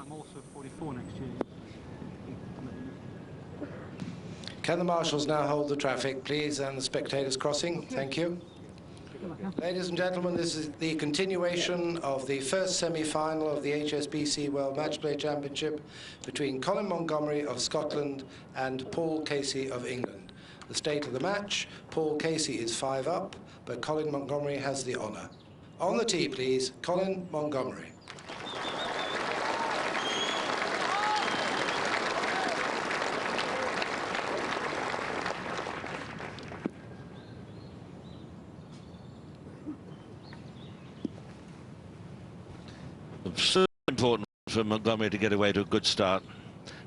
I'm also 44 next year. Can the marshals now hold the traffic, please, and the spectators crossing? Thank you. Ladies and gentlemen, this is the continuation of the first semi-final of the HSBC World Matchplay Championship between Colin Montgomerie of Scotland and Paul Casey of England. The state of the match: Paul Casey is 5 up, but Colin Montgomerie has the honour. On the tee, please, Colin Montgomerie. So important for Montgomerie to get away to a good start,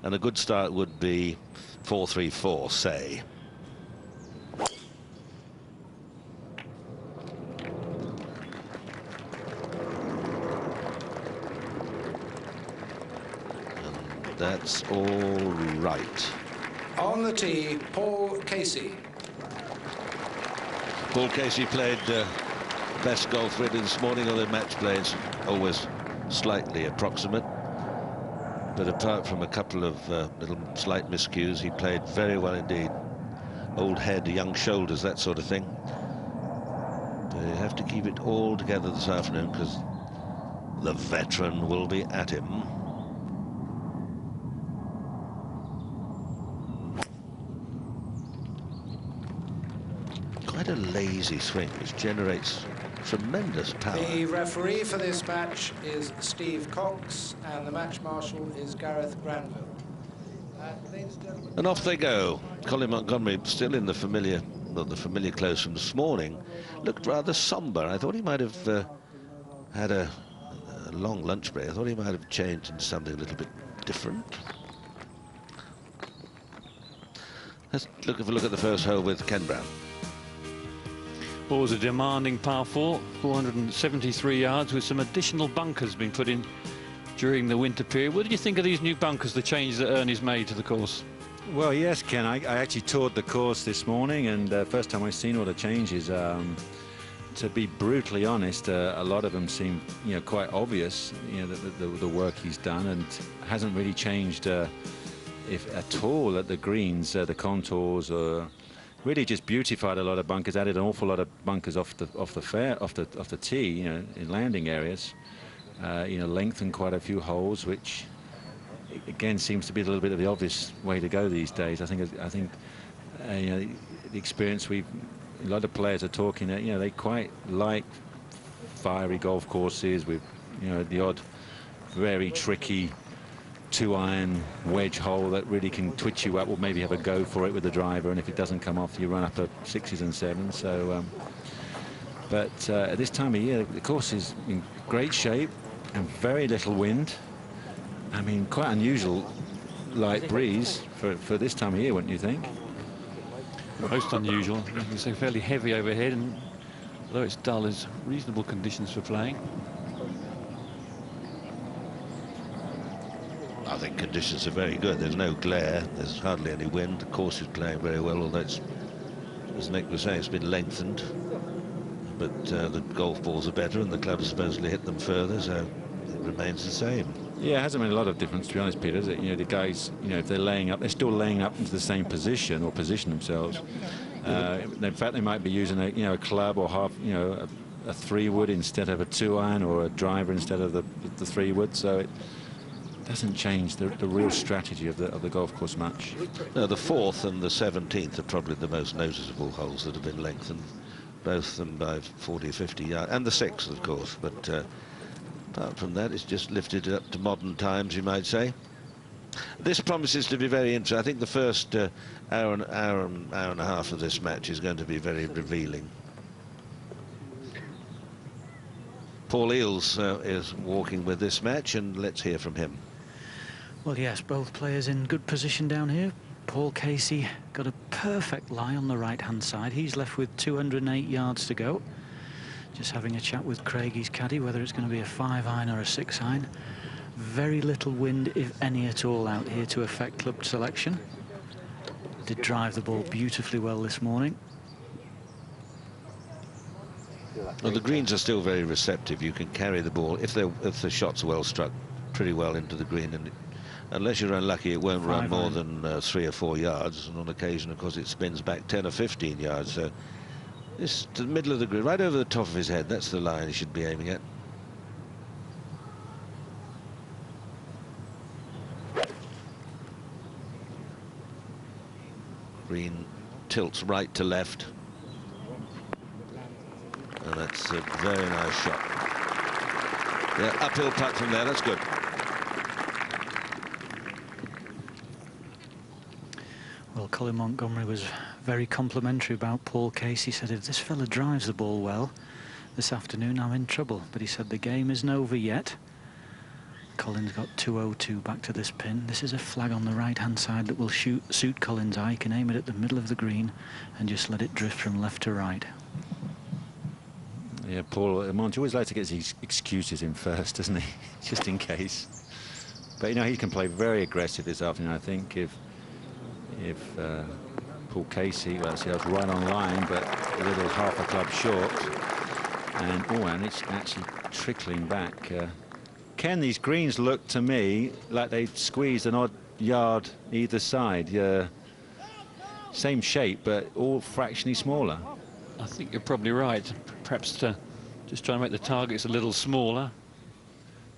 and a good start would be 4-3-4, say. And that's all right. On the tee, Paul Casey. Paul Casey played best golf really this morning, although match play is always slightly approximate, but apart from a couple of little slight miscues, he played very well indeed. Old head, young shoulders, that sort of thing. But you have to keep it all together this afternoon, because the veteran will be at him. Quite a lazy swing, which generates tremendous power. The referee for this match is Steve Cox, and the match marshal is Gareth Granville. And off they go. Colin Montgomerie, still in the familiar, well, the familiar clothes from this morning, looked rather somber. I thought he might have had a long lunch break. I thought he might have changed into something a little bit different. Let's have a look at the first hole with Ken Brown. Well, it was a demanding par 4, 473 yards, with some additional bunkers being put in during the winter period. What did you think of these new bunkers, the changes that Ernie's made to the course? Well, yes, Ken, I actually toured the course this morning, and first time I've seen all the changes. To be brutally honest, a lot of them seem, quite obvious, the work he's done, and hasn't really changed, if at all, at the greens, the contours, really just beautified a lot of bunkers, added an awful lot of bunkers off the tee, in landing areas. Lengthened quite a few holes, which again seems to be a little bit of the obvious way to go these days. I think the experience a lot of players are talking that they quite like fiery golf courses with the odd very tricky 2-iron wedge hole that really can twitch you up, or maybe have a go for it with the driver, and if it doesn't come off, you run up at 6s and 7s. So, but at this time of year, the course is in great shape and very little wind. I mean, quite unusual light breeze for this time of year, wouldn't you think? Most unusual. It's fairly heavy overhead, and although it's dull, there's reasonable conditions for playing. I think conditions are very good. There's no glare, there's hardly any wind. The course is playing very well, although it's, as Nick was saying, it's been lengthened. But the golf balls are better, and the club has supposedly hit them further, so it remains the same. Yeah, it hasn't made a lot of difference, to be honest, Peter, is it? The guys, if they're laying up, they're still laying up into the same position, or position themselves. In fact, they might be using a club, or half, a 3-wood instead of a 2-iron, or a driver instead of the 3-wood. So it doesn't change the real strategy of the golf course match. No, the 4th and the 17th are probably the most noticeable holes that have been lengthened, both of them by 40 or 50 yards, and the 6th, of course. But apart from that, it's just lifted it up to modern times, you might say. This promises to be very interesting. I think the first hour and a half of this match is going to be very revealing. Paul Eales is walking with this match, and let's hear from him. Well, yes, both players in good position down here. Paul Casey got a perfect lie on the right-hand side. He's left with 208 yards to go. Just having a chat with Craig, his caddy, whether it's going to be a 5-iron or a 6-iron. Very little wind, if any at all, out here to affect club selection. Did drive the ball beautifully well this morning. Well, the greens are still very receptive. You can carry the ball if the shots are well struck. pretty well into the green, and unless you're unlucky, it won't run more than 3 or 4 yards, and on occasion, of course, it spins back 10 or 15 yards. So this to the middle of the green, right over the top of his head. That's the line he should be aiming at. Green tilts right to left, and that's a very nice shot. Yeah, uphill putt from there. That's good. Well, Colin Montgomery was very complimentary about Paul Casey. He said, if this fella drives the ball well this afternoon, I'm in trouble. But he said the game isn't over yet. Colin's got 202 back to this pin. This is a flag on the right-hand side that will suit Colin's eye. He can aim it at the middle of the green and just let it drift from left to right. Yeah, Paul Monty always likes to get his excuses in first, doesn't he? Just in case. But, you know, he can play very aggressive this afternoon. I think if Paul Casey, well, see, I was right on line, but a little half a club short. And it's actually trickling back. Ken, these greens look to me like they squeezed an odd yard either side. Same shape, but all fractionally smaller. I think you're probably right. Perhaps to just try and make the targets a little smaller.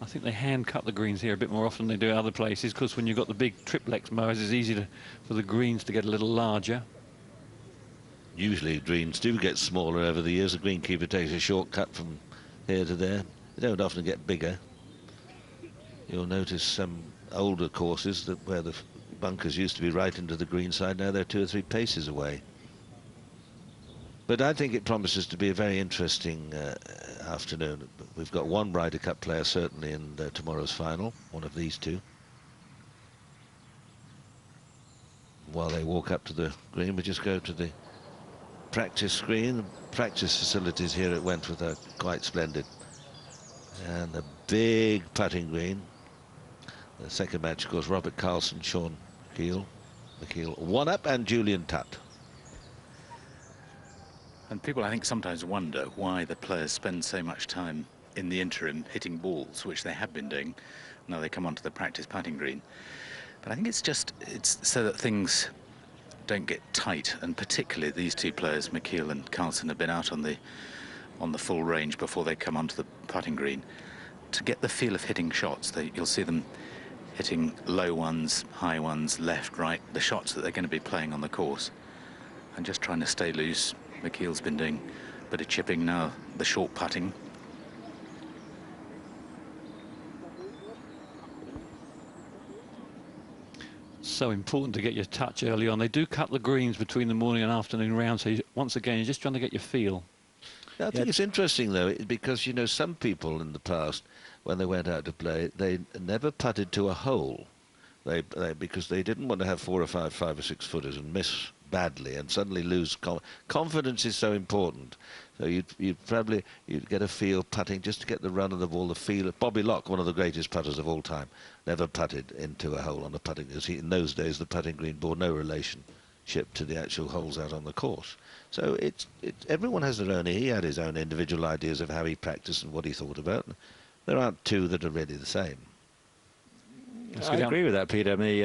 I think they hand cut the greens here a bit more often than they do other places, because when you've got the big triplex mowers, it's easy for the greens to get a little larger. Usually greens do get smaller over the years. The greenkeeper takes a shortcut from here to there. They don't often get bigger. You'll notice some older courses where the bunkers used to be right into the green side, now they're 2 or 3 paces away. But I think it promises to be a very interesting afternoon. We've got one Ryder Cup player certainly in tomorrow's final, one of these two. While they walk up to the green, we just go to the practice screen. The practice facilities here at Wentworth are quite splendid. And a big putting green. The second match, of course, Robert Carlson, Sean McKeel, 1 up, and Julian Tutt. And people, I think, sometimes wonder why the players spend so much time in the interim hitting balls, which they have been doing. Now they come onto the practice putting green. But I think it's so that things don't get tight, and particularly these two players, McKeel and Carlson, have been out on the full range before they come onto the putting green to get the feel of hitting shots. You'll see them hitting low ones, high ones, left, right, the shots that they're going to be playing on the course, and just trying to stay loose. McKeel's been doing a bit of chipping, now the short putting. So important to get your touch early on. They do cut the greens between the morning and afternoon rounds, so once again, you're just trying to get your feel. I think it's interesting, though, because, you know, some people in the past, when they went out to play, they never putted to a hole. Because they didn't want to have 4 or 5 or 6 footers and miss badly and suddenly lose confidence. Is so important. So you'd get a feel putting just to get the run of the ball, the feel of Bobby Locke, one of the greatest putters of all time, never putted into a hole on a putting. In those days, the putting green bore no relationship to the actual holes out on the course. So everyone has their own. He had his own individual ideas of how he practiced and what he thought about. There aren't two that are really the same. I agree with that, Peter. I mean,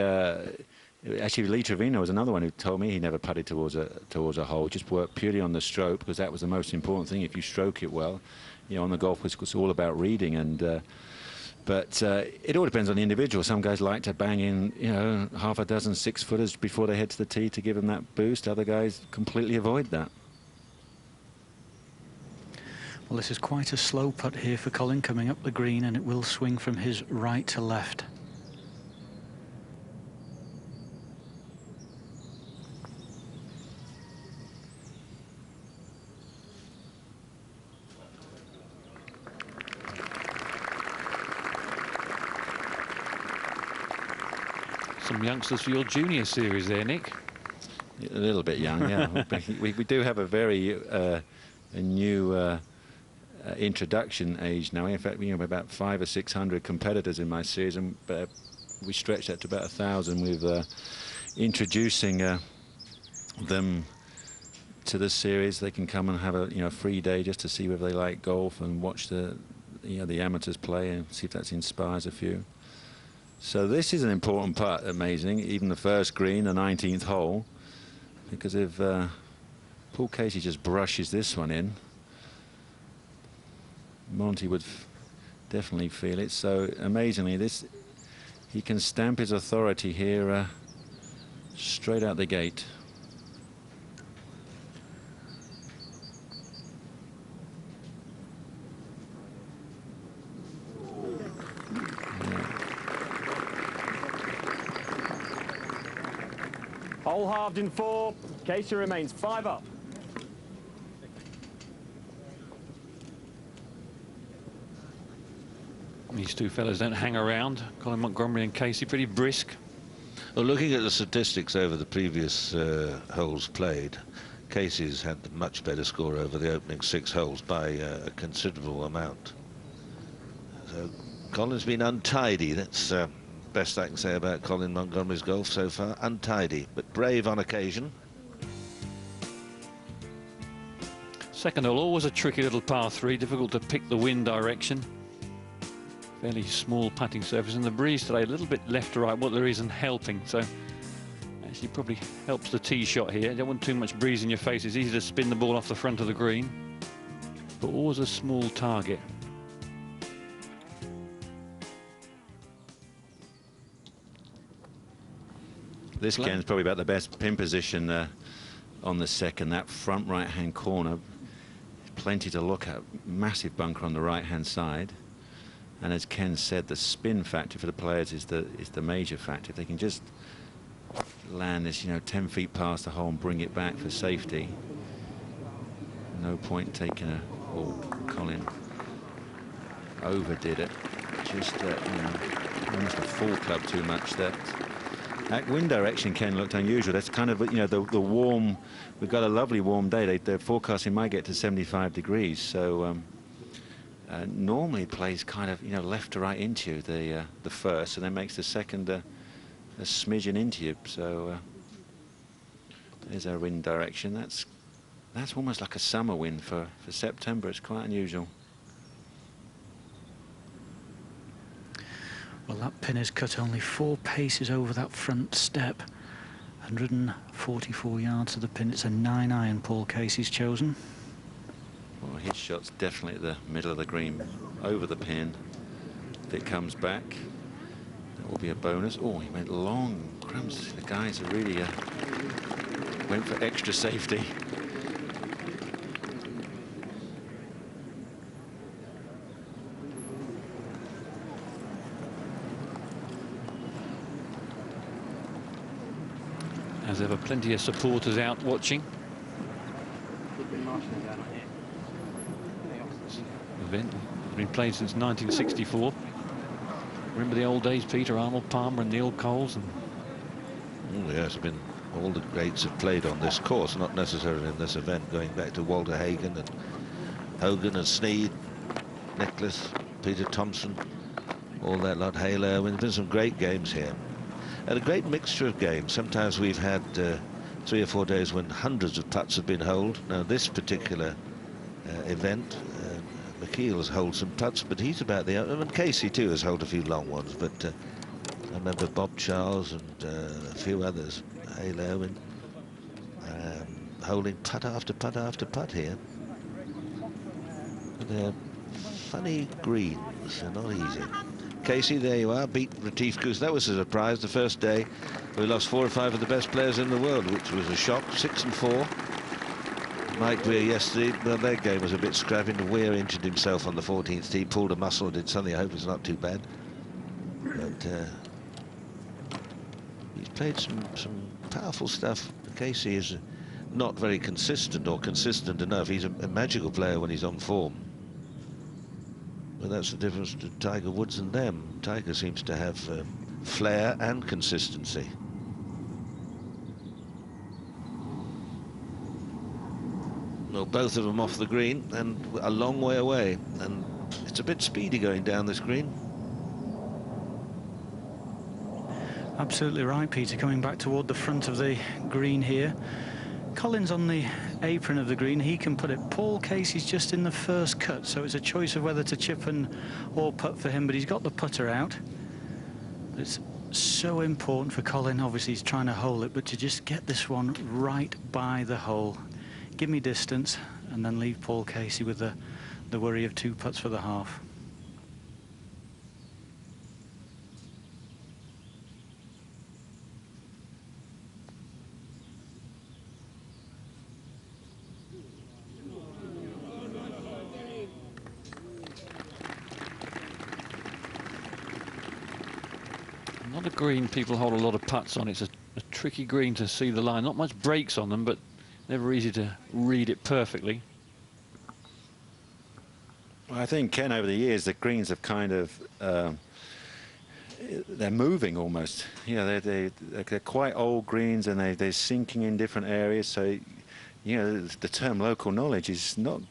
actually, Lee Trevino was another one who told me he never putted towards a hole, just worked purely on the stroke, because that was the most important thing. If you stroke it well, you know, on the golf course, it's all about reading. And but it all depends on the individual. Some guys like to bang in, you know, half a dozen 6-footers before they head to the tee to give them that boost. Other guys completely avoid that. Well, this is quite a slow putt here for Colin coming up the green, and it will swing from his right to left. Some youngsters for your junior series there, Nick. A little bit young, yeah. we do have a very a new introduction age now. In fact, we have about 500 or 600 competitors in my series, and we stretched that to about 1,000 with introducing them to the series. They can come and have a free day just to see whether they like golf and watch the the amateurs play and see if that inspires a few. So this is an important putt, amazing, even the first green, the 19th hole, because if Paul Casey just brushes this one in, Monty would definitely feel it. So amazingly, he can stamp his authority here straight out the gate. Hole halved in 4. Casey remains 5 up. These two fellas don't hang around. Colin Montgomery and Casey pretty brisk. Well, looking at the statistics over the previous holes played, Casey's had a much better score over the opening 6 holes by a considerable amount. So Colin's been untidy. That's best I can say about Colin Montgomery's golf so far. Untidy, but brave on occasion. Second hole, always a tricky little par 3, difficult to pick the wind direction. Fairly small putting surface, and the breeze today a little bit left to right. What there isn't helping, so actually probably helps the tee shot here. You don't want too much breeze in your face. It's easy to spin the ball off the front of the green, but always a small target. This Ken's probably about the best pin position on the second. That front right-hand corner, plenty to look at. Massive bunker on the right-hand side, and as Ken said, the spin factor for the players is the major factor. If they can just land this, 10 feet past the hole and bring it back for safety, no point taking a. Oh, Colin overdid it. Just almost a full club too much. That wind direction, Ken, looked unusual. That's kind of, the warm. We've got a lovely warm day. They're forecasting might get to 75 degrees. So normally it plays kind of, left to right into you, the first, and then makes the second a smidgen into you. So there's our wind direction. That's almost like a summer wind for September. It's quite unusual. Well, that pin is cut only 4 paces over that front step. 144 yards to the pin. It's a 9-iron Paul Casey's chosen. Well, his shot's definitely at the middle of the green, over the pin. If it comes back, that will be a bonus. Oh, he went long. Crumbs, the guys are really went for extra safety. As ever, plenty of supporters out watching. Event has been played since 1964. Remember the old days, Peter, Arnold Palmer and Neil Coles? Oh, yes, all the greats have played on this course, not necessarily in this event, going back to Walter Hagen and Hogan and Snead, Nicholas, Peter Thompson, all that lot, Hazell Irvine. There's been some great games here. And a great mixture of games. Sometimes we've had 3 or 4 days when hundreds of putts have been holed. Now this particular event, McKeel has holed some putts, but he's about the... and Casey too has holed a few long ones, but I remember Bob Charles and a few others, Hazell Irvine, holding putt after putt after putt here. But they're funny greens, they're not easy. Casey, there you are, beat Retief Goose. That was a surprise. The first day we lost 4 or 5 of the best players in the world, which was a shock. 6 and 4. Mike Weir yesterday, well, their game was a bit scrappy. Weir injured himself on the 14th tee, pulled a muscle, did something. I hope it's not too bad. But he's played some powerful stuff. Casey is not very consistent or consistent enough. He's a magical player when he's on form. But that's the difference to Tiger Woods and them. Tiger seems to have flair and consistency. Well, both of them off the green and a long way away. And it's a bit speedy going down this green. Absolutely right, Peter. Coming back toward the front of the green here. Colin's on the apron of the green. He can put it. Paul Casey's just in the first cut, so it's a choice of whether to chip or putt for him, but he's got the putter out. It's so important for Colin. Obviously, he's trying to hole it, but to just get this one right by the hole. Give me distance, and then leave Paul Casey with the worry of 2 putts for the half. Not a green people hold a lot of putts on. It's a tricky green to see the line. Not much breaks on them, but never easy to read it perfectly. Well, I think, Ken, over the years, the greens have kind of, they're moving almost. You know, they're quite old greens, and they're sinking in different areas. So, you know, the term local knowledge is not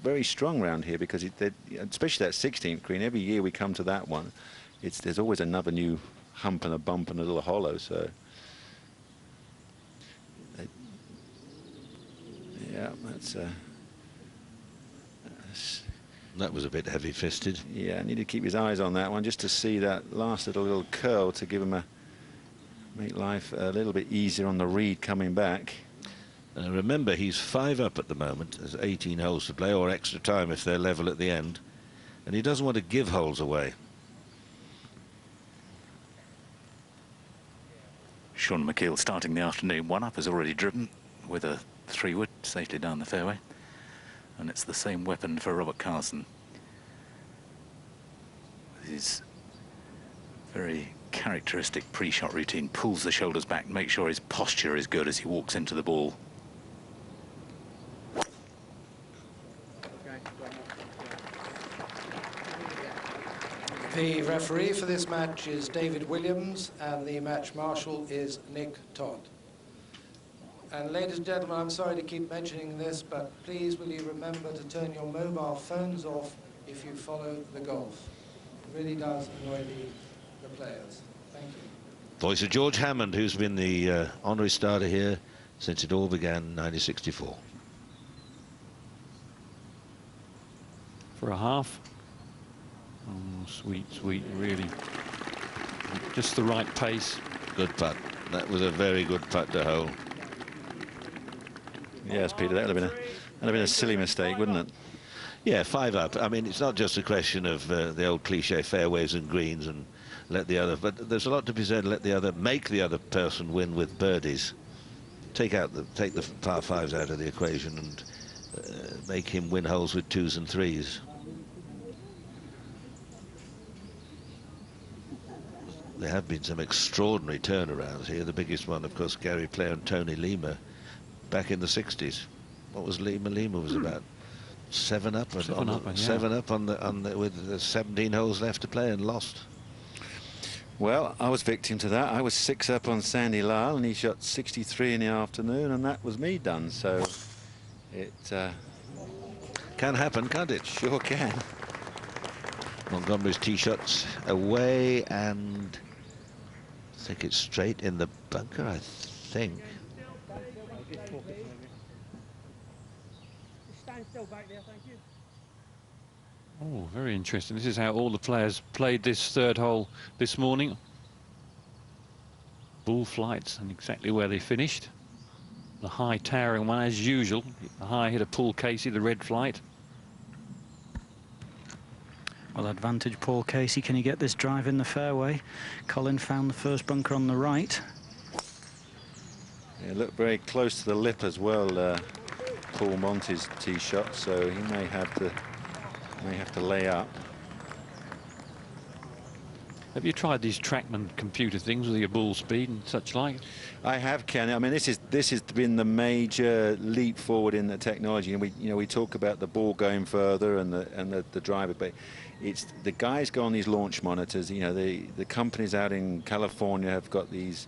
very strong around here, because especially that 16th green, every year we come to that one, there's always another new hump and a bump and a little hollow. So, yeah, that was a bit heavy-fisted. Yeah, I need to keep his eyes on that one, just to see that last little curl to give him make life a little bit easier on the read coming back. Remember, he's 5 up at the moment. There's 18 holes to play, or extra time if they're level at the end, and he doesn't want to give holes away. Sean McKeel starting the afternoon. 1 up has already driven with a 3-wood safely down the fairway, and it's the same weapon for Robert Carson. His very characteristic pre-shot routine, pulls the shoulders back, makes sure his posture is good as he walks into the ball. The referee for this match is David Williams, and the match marshal is Nick Todd. And ladies and gentlemen, I'm sorry to keep mentioning this, but please will you remember to turn your mobile phones off if you follow the golf. It really does annoy the players. Thank you. Voice of George Hammond, who's been the honorary starter here since it all began in 1964. For a half. Oh, sweet, sweet, really. Just the right pace. Good putt. That was a very good putt to hole. Yes, Peter, that would have been a silly mistake, wouldn't it? Yeah, 5 up. I mean, it's not just a question of the old cliche fairways and greens and let the other, but there's a lot to be said. Make the other person win with birdies. Take the par 5s out of the equation and make him win holes with 2s and 3s. There have been some extraordinary turnarounds here. The biggest one, of course, Gary Player and Tony Lima back in the 60s. What was Lima? Lima was about 7 up, and 7 up on the with 17 holes left to play and lost. Well, I was victim to that. I was 6 up on Sandy Lyle, and he shot 63 in the afternoon, and that was me done. So it can happen, can't it? Sure can. Montgomery's tee shots away, and I think it's straight in the bunker, I think. Oh, very interesting. This is how all the players played this 3rd hole this morning. Ball flights and exactly where they finished. The high towering one, as usual. The high hitter Paul Casey, the red flight. Well, advantage Paul Casey. Can he get this drive in the fairway? Colin found the first bunker on the right. Yeah, looked very close to the lip as well, Paul Monty's tee shot, so he may have to lay up. Have you tried these TrackMan computer things with your ball speed and such like? I have, Ken. I mean, this has been the major leap forward in the technology, and we talk about the ball going further and the driver, but it's the guys go on these launch monitors. You know, the companies out in California have got these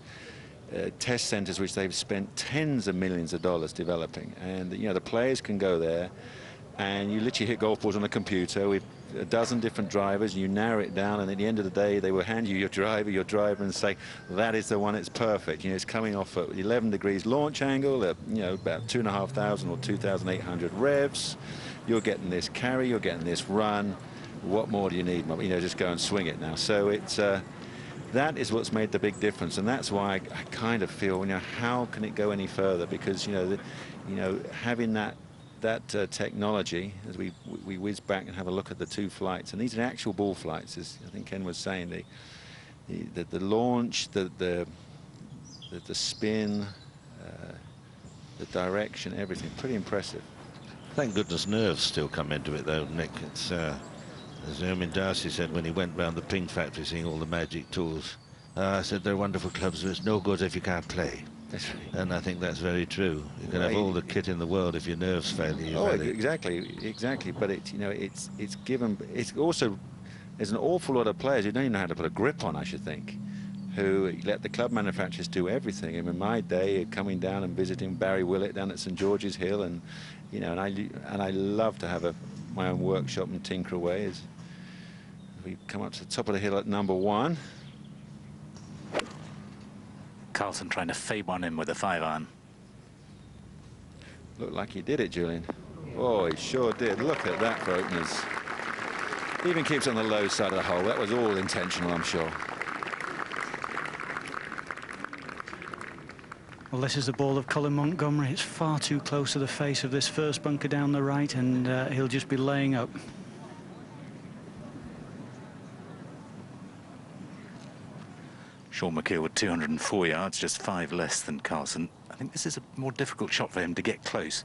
test centers which they've spent tens of millions of dollars developing, and the players can go there and you literally hit golf balls on a computer with a dozen different drivers, you narrow it down, and at the end of the day, they will hand you your driver, and say, that is the one, it's perfect. You know, it's coming off at 11 degrees launch angle, at, you know, about 2,500 or 2,800 revs. You're getting this carry, you're getting this run. What more do you need? You know, just go and swing it now. So it's that is what's made the big difference, and that's why I kind of feel, you know, how can it go any further? Because, you know, having that technology, as we whiz back and have a look at the two flights, and these are actual ball flights, as I think Ken was saying, the launch, the spin, the direction, everything, pretty impressive. Thank goodness nerves still come into it, though, Nick. It's as Ermin Darcy said when he went round the Ping factory seeing all the magic tools. I said they're wonderful clubs, but it's no good if you can't play. And I think that's very true. You can have all the kit in the world, if your nerves fail you. Exactly. But it's, you know, it's also, there's an awful lot of players who don't even know how to put a grip on, I should think, who let the club manufacturers do everything. I mean, in my day, coming down and visiting Barry Willett down at St George's Hill, and you know, and I love to have my own workshop and tinker away. As we come up to the top of the hill at number 1. Carlson trying to fade one in with a 5-iron. Looked like he did it, Julian. Oh, he sure did. Look at that for openers. Even keeps on the low side of the hole. That was all intentional, I'm sure. Well, this is the ball of Colin Montgomery. It's far too close to the face of this first bunker down the right, and he'll just be laying up. Sean McKeel with 204 yards, just 5 less than Carlson. I think this is a more difficult shot for him to get close.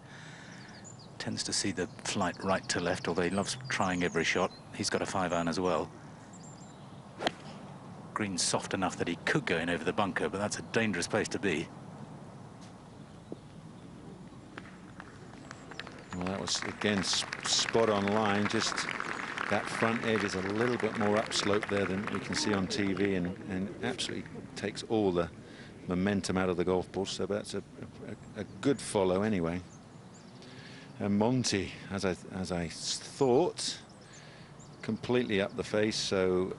Tends to see the flight right to left, although he loves trying every shot. He's got a 5-iron as well. Green's soft enough that he could go in over the bunker, but that's a dangerous place to be. Well, that was, again, spot on line. Just that front edge is a little bit more upslope there than we can see on TV, and absolutely takes all the momentum out of the golf ball. So that's a good follow anyway. And Monty, as I thought, completely up the face. So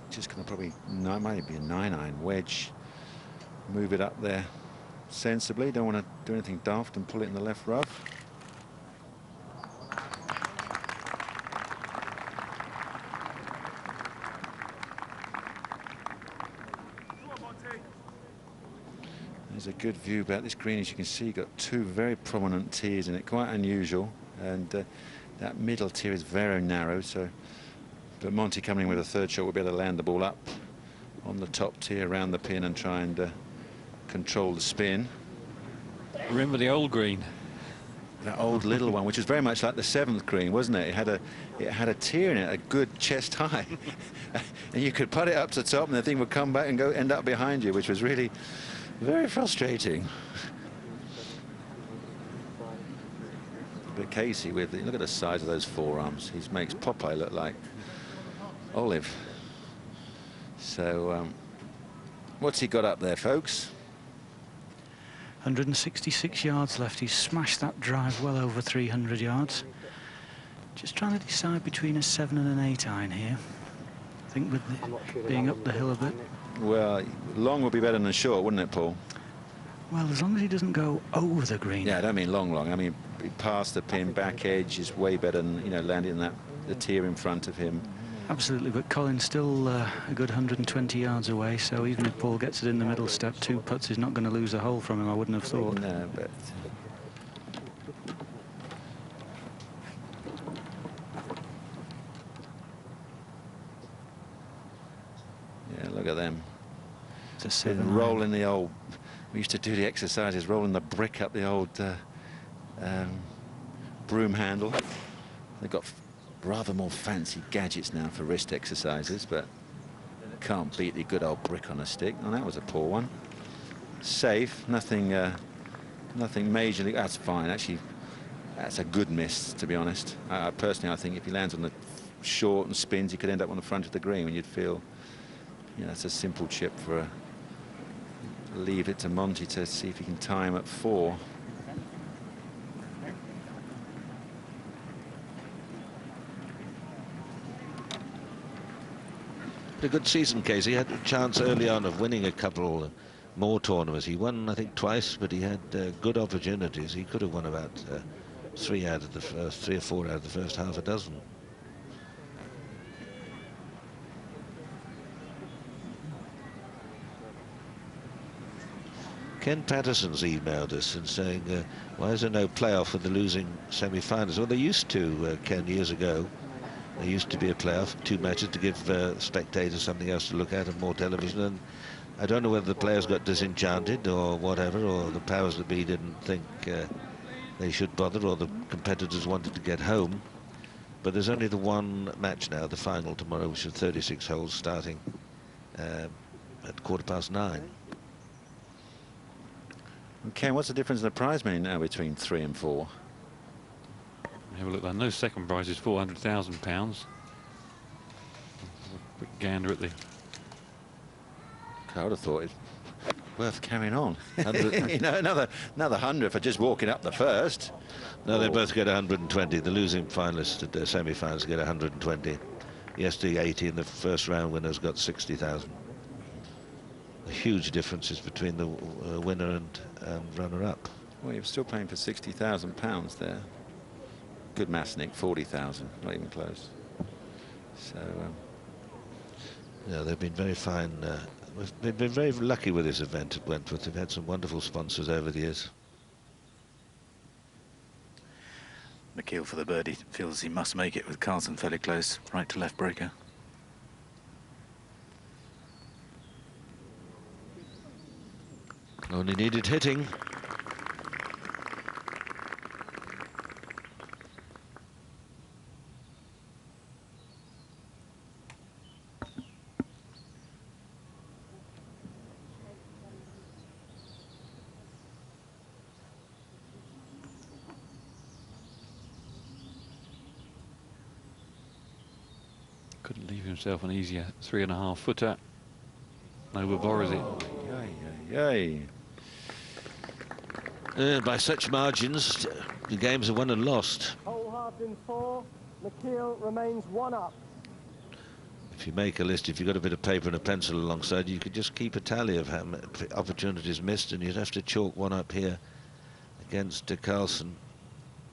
just going to probably, no, it might be a 9-iron wedge. Move it up there sensibly. Don't want to do anything daft and pull it in the left rough. There's a good view about this green. As you can see, got 2 very prominent tiers in it, quite unusual, and that middle tier is very narrow. So, but Monty coming in with a 3rd shot will be able to land the ball up on the top tier around the pin and try and control the spin. Remember the old green? That old little one, which was very much like the 7th green, wasn't it? It had a tier in it, a good chest high, and you could put it up to the top, and the thing would come back and end up behind you, which was really very frustrating. But Casey, look at the size of those forearms. He makes Popeye look like Olive. So, what's he got up there, folks? 166 yards left. He's smashed that drive well over 300 yards. Just trying to decide between a 7 and an 8-iron here. I think with being up the hill a bit. Well, long would be better than short, wouldn't it, Paul? Well, as long as he doesn't go over the green. Yeah, I don't mean long. I mean past the pin, back edge is way better than, you know, landing the tier in front of him. Absolutely, but Colin's still a good 120 yards away, so even if Paul gets it in the middle step, 2 putts is not going to lose a hole from him, I wouldn't have thought. No, but... yeah, look at them. It's a 7. Rolling the old... We used to do the exercises, rolling the brick up the old broom handle. They've got rather more fancy gadgets now for wrist exercises, but can't beat the good old brick on a stick. And that was a poor one. Safe, nothing majorly. That's fine. Actually, that's a good miss, to be honest. Personally, I think if he lands on the short and spins, he could end up on the front of the green, and you'd feel, you know, that's a simple chip for a... Leave it to Monty to see if he can tie him at 4. a good season, Casey. He had a chance early on of winning a couple more tournaments. He won, I think, twice, but he had good opportunities. He could have won about 3 or 4 out of the first half a dozen. Ken Patterson's emailed us and saying, why is there no playoff for the losing semi-finals? Well, they used to, Ken, years ago. There used to be a playoff, 2 matches to give spectators something else to look at and more television. And I don't know whether the players got disenchanted or whatever, or the powers that be didn't think they should bother, or the competitors wanted to get home. But there's only the one match now, the final tomorrow, which is 36 holes starting at 9:15. Okay, what's the difference in the prize money now between 3 and 4? Have a look there. No second prize is £400,000. Quick gander at the. I would have thought it's worth carrying on. You know, another 100 for just walking up the first. No, they both get 120. The losing finalists at the semi-finals get 120. Yesterday, 80, and the first round winners got 60,000. The huge differences between the winner and runner-up. Well, you're still playing for £60,000 there. Good maths, Nick. 40,000, not even close. So, yeah, they've been very fine. They've been very lucky with this event at Wentworth. They've had some wonderful sponsors over the years. McKeel for the birdie, feels he must make it with Carlson fairly close, right to left breaker. Only needed hitting. Couldn't leave himself an easier 3.5 footer. Overbores it. Yay. By such margins, the games are won and lost. Hole halved in 4. McKeel remains 1 up. If you make a list, if you've got a bit of paper and a pencil alongside, you could just keep a tally of how many opportunities missed, and you'd have to chalk 1 up here against Carlson.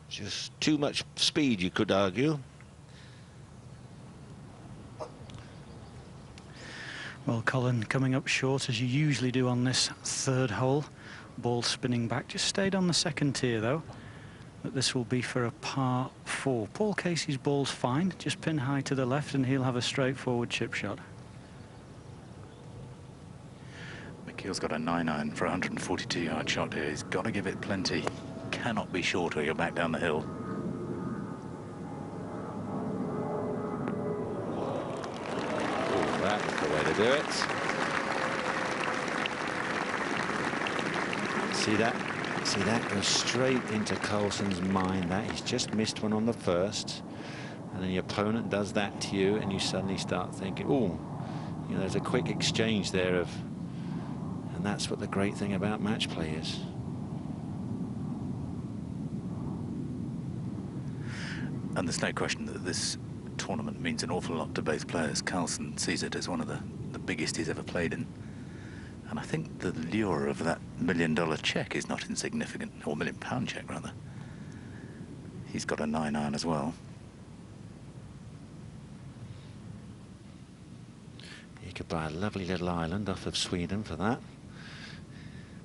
Just too much speed, you could argue. Well, Colin, coming up short as you usually do on this 3rd hole. Ball spinning back, just stayed on the 2nd tier though. But this will be for a par 4. Paul Casey's ball's fine, just pin high to the left, and he'll have a straightforward chip shot. McKeel's got a 9-iron for a 142-yard shot here. He's got to give it plenty. Cannot be short or you're back down the hill. That's the way to do it. See that goes straight into Carlson's mind, that he's just missed one on the first, and then the opponent does that to you, and you suddenly start thinking, oh, you know, there's a quick exchange there of, and that's what the great thing about match play is. And there's no question that this tournament means an awful lot to both players. Carlson sees it as one of the biggest he's ever played in. And I think the lure of that $1 million cheque is not insignificant, or £1 million cheque rather. He's got a 9-iron as well. You could buy a lovely little island off of Sweden for that.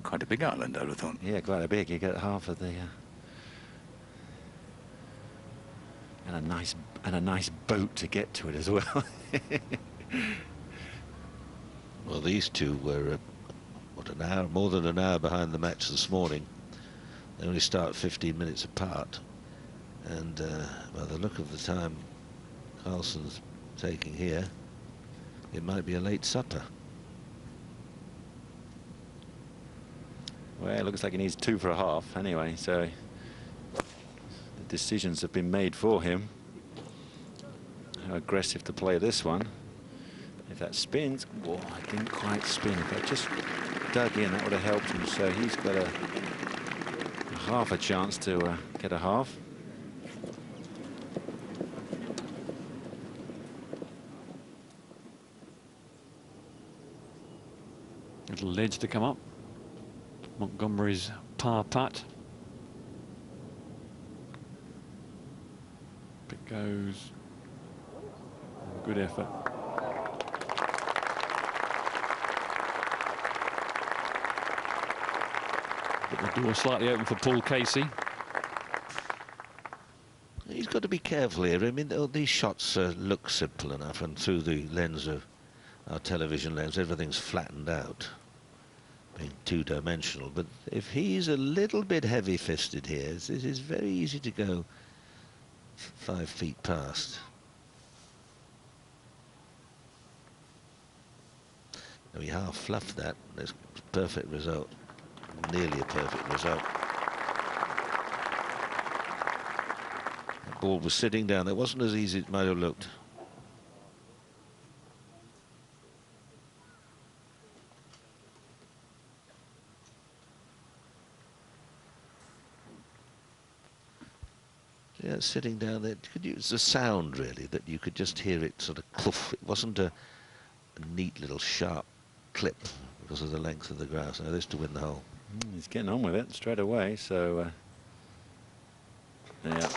Quite a big island, I would have thought. Yeah, quite a big. You get half of the and a nice boat to get to it as well. Well, these two were what, an hour, more than an hour behind the match this morning. They only start 15 minutes apart, and by the look of the time Carlson's taking here, it might be a late supper. Well, it looks like he needs 2 for a half anyway, so the decisions have been made for him. How aggressive to play this one. If that spins, whoa, I didn't quite spin. If I just dug in, that would have helped him. So he's got a half a chance to get a half. Little ledge to come up. Montgomery's par putt. It goes. Good effort. But the door slightly open for Paul Casey. He's got to be careful here. I mean, these shots look simple enough, and through the lens of our television lens, everything's flattened out, being two-dimensional. But if he's a little bit heavy-fisted here, it is very easy to go 5 feet past. Now, he half fluffed that. That's a perfect result. Nearly a perfect result. The ball was sitting down. That wasn't as easy as it might have looked. Yeah, it's sitting down there. It's a sound, really, that you could just hear it sort of cliff. It wasn't a neat little sharp clip because of the length of the grass. Now this to win the hole. He's getting on with it straight away, so yeah.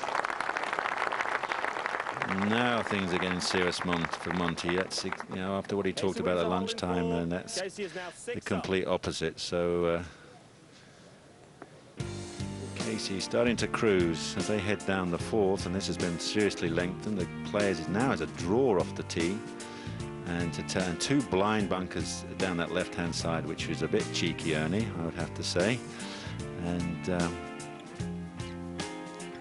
Now things are getting serious for Monty. That's, you know, after what he talked about at lunchtime, and that's the complete opposite. So Casey starting to cruise as they head down the 4th, and this has been seriously lengthened. The players now has a draw off the tee, and to turn 2 blind bunkers down that left-hand side, which was a bit cheeky, Ernie, I would have to say. And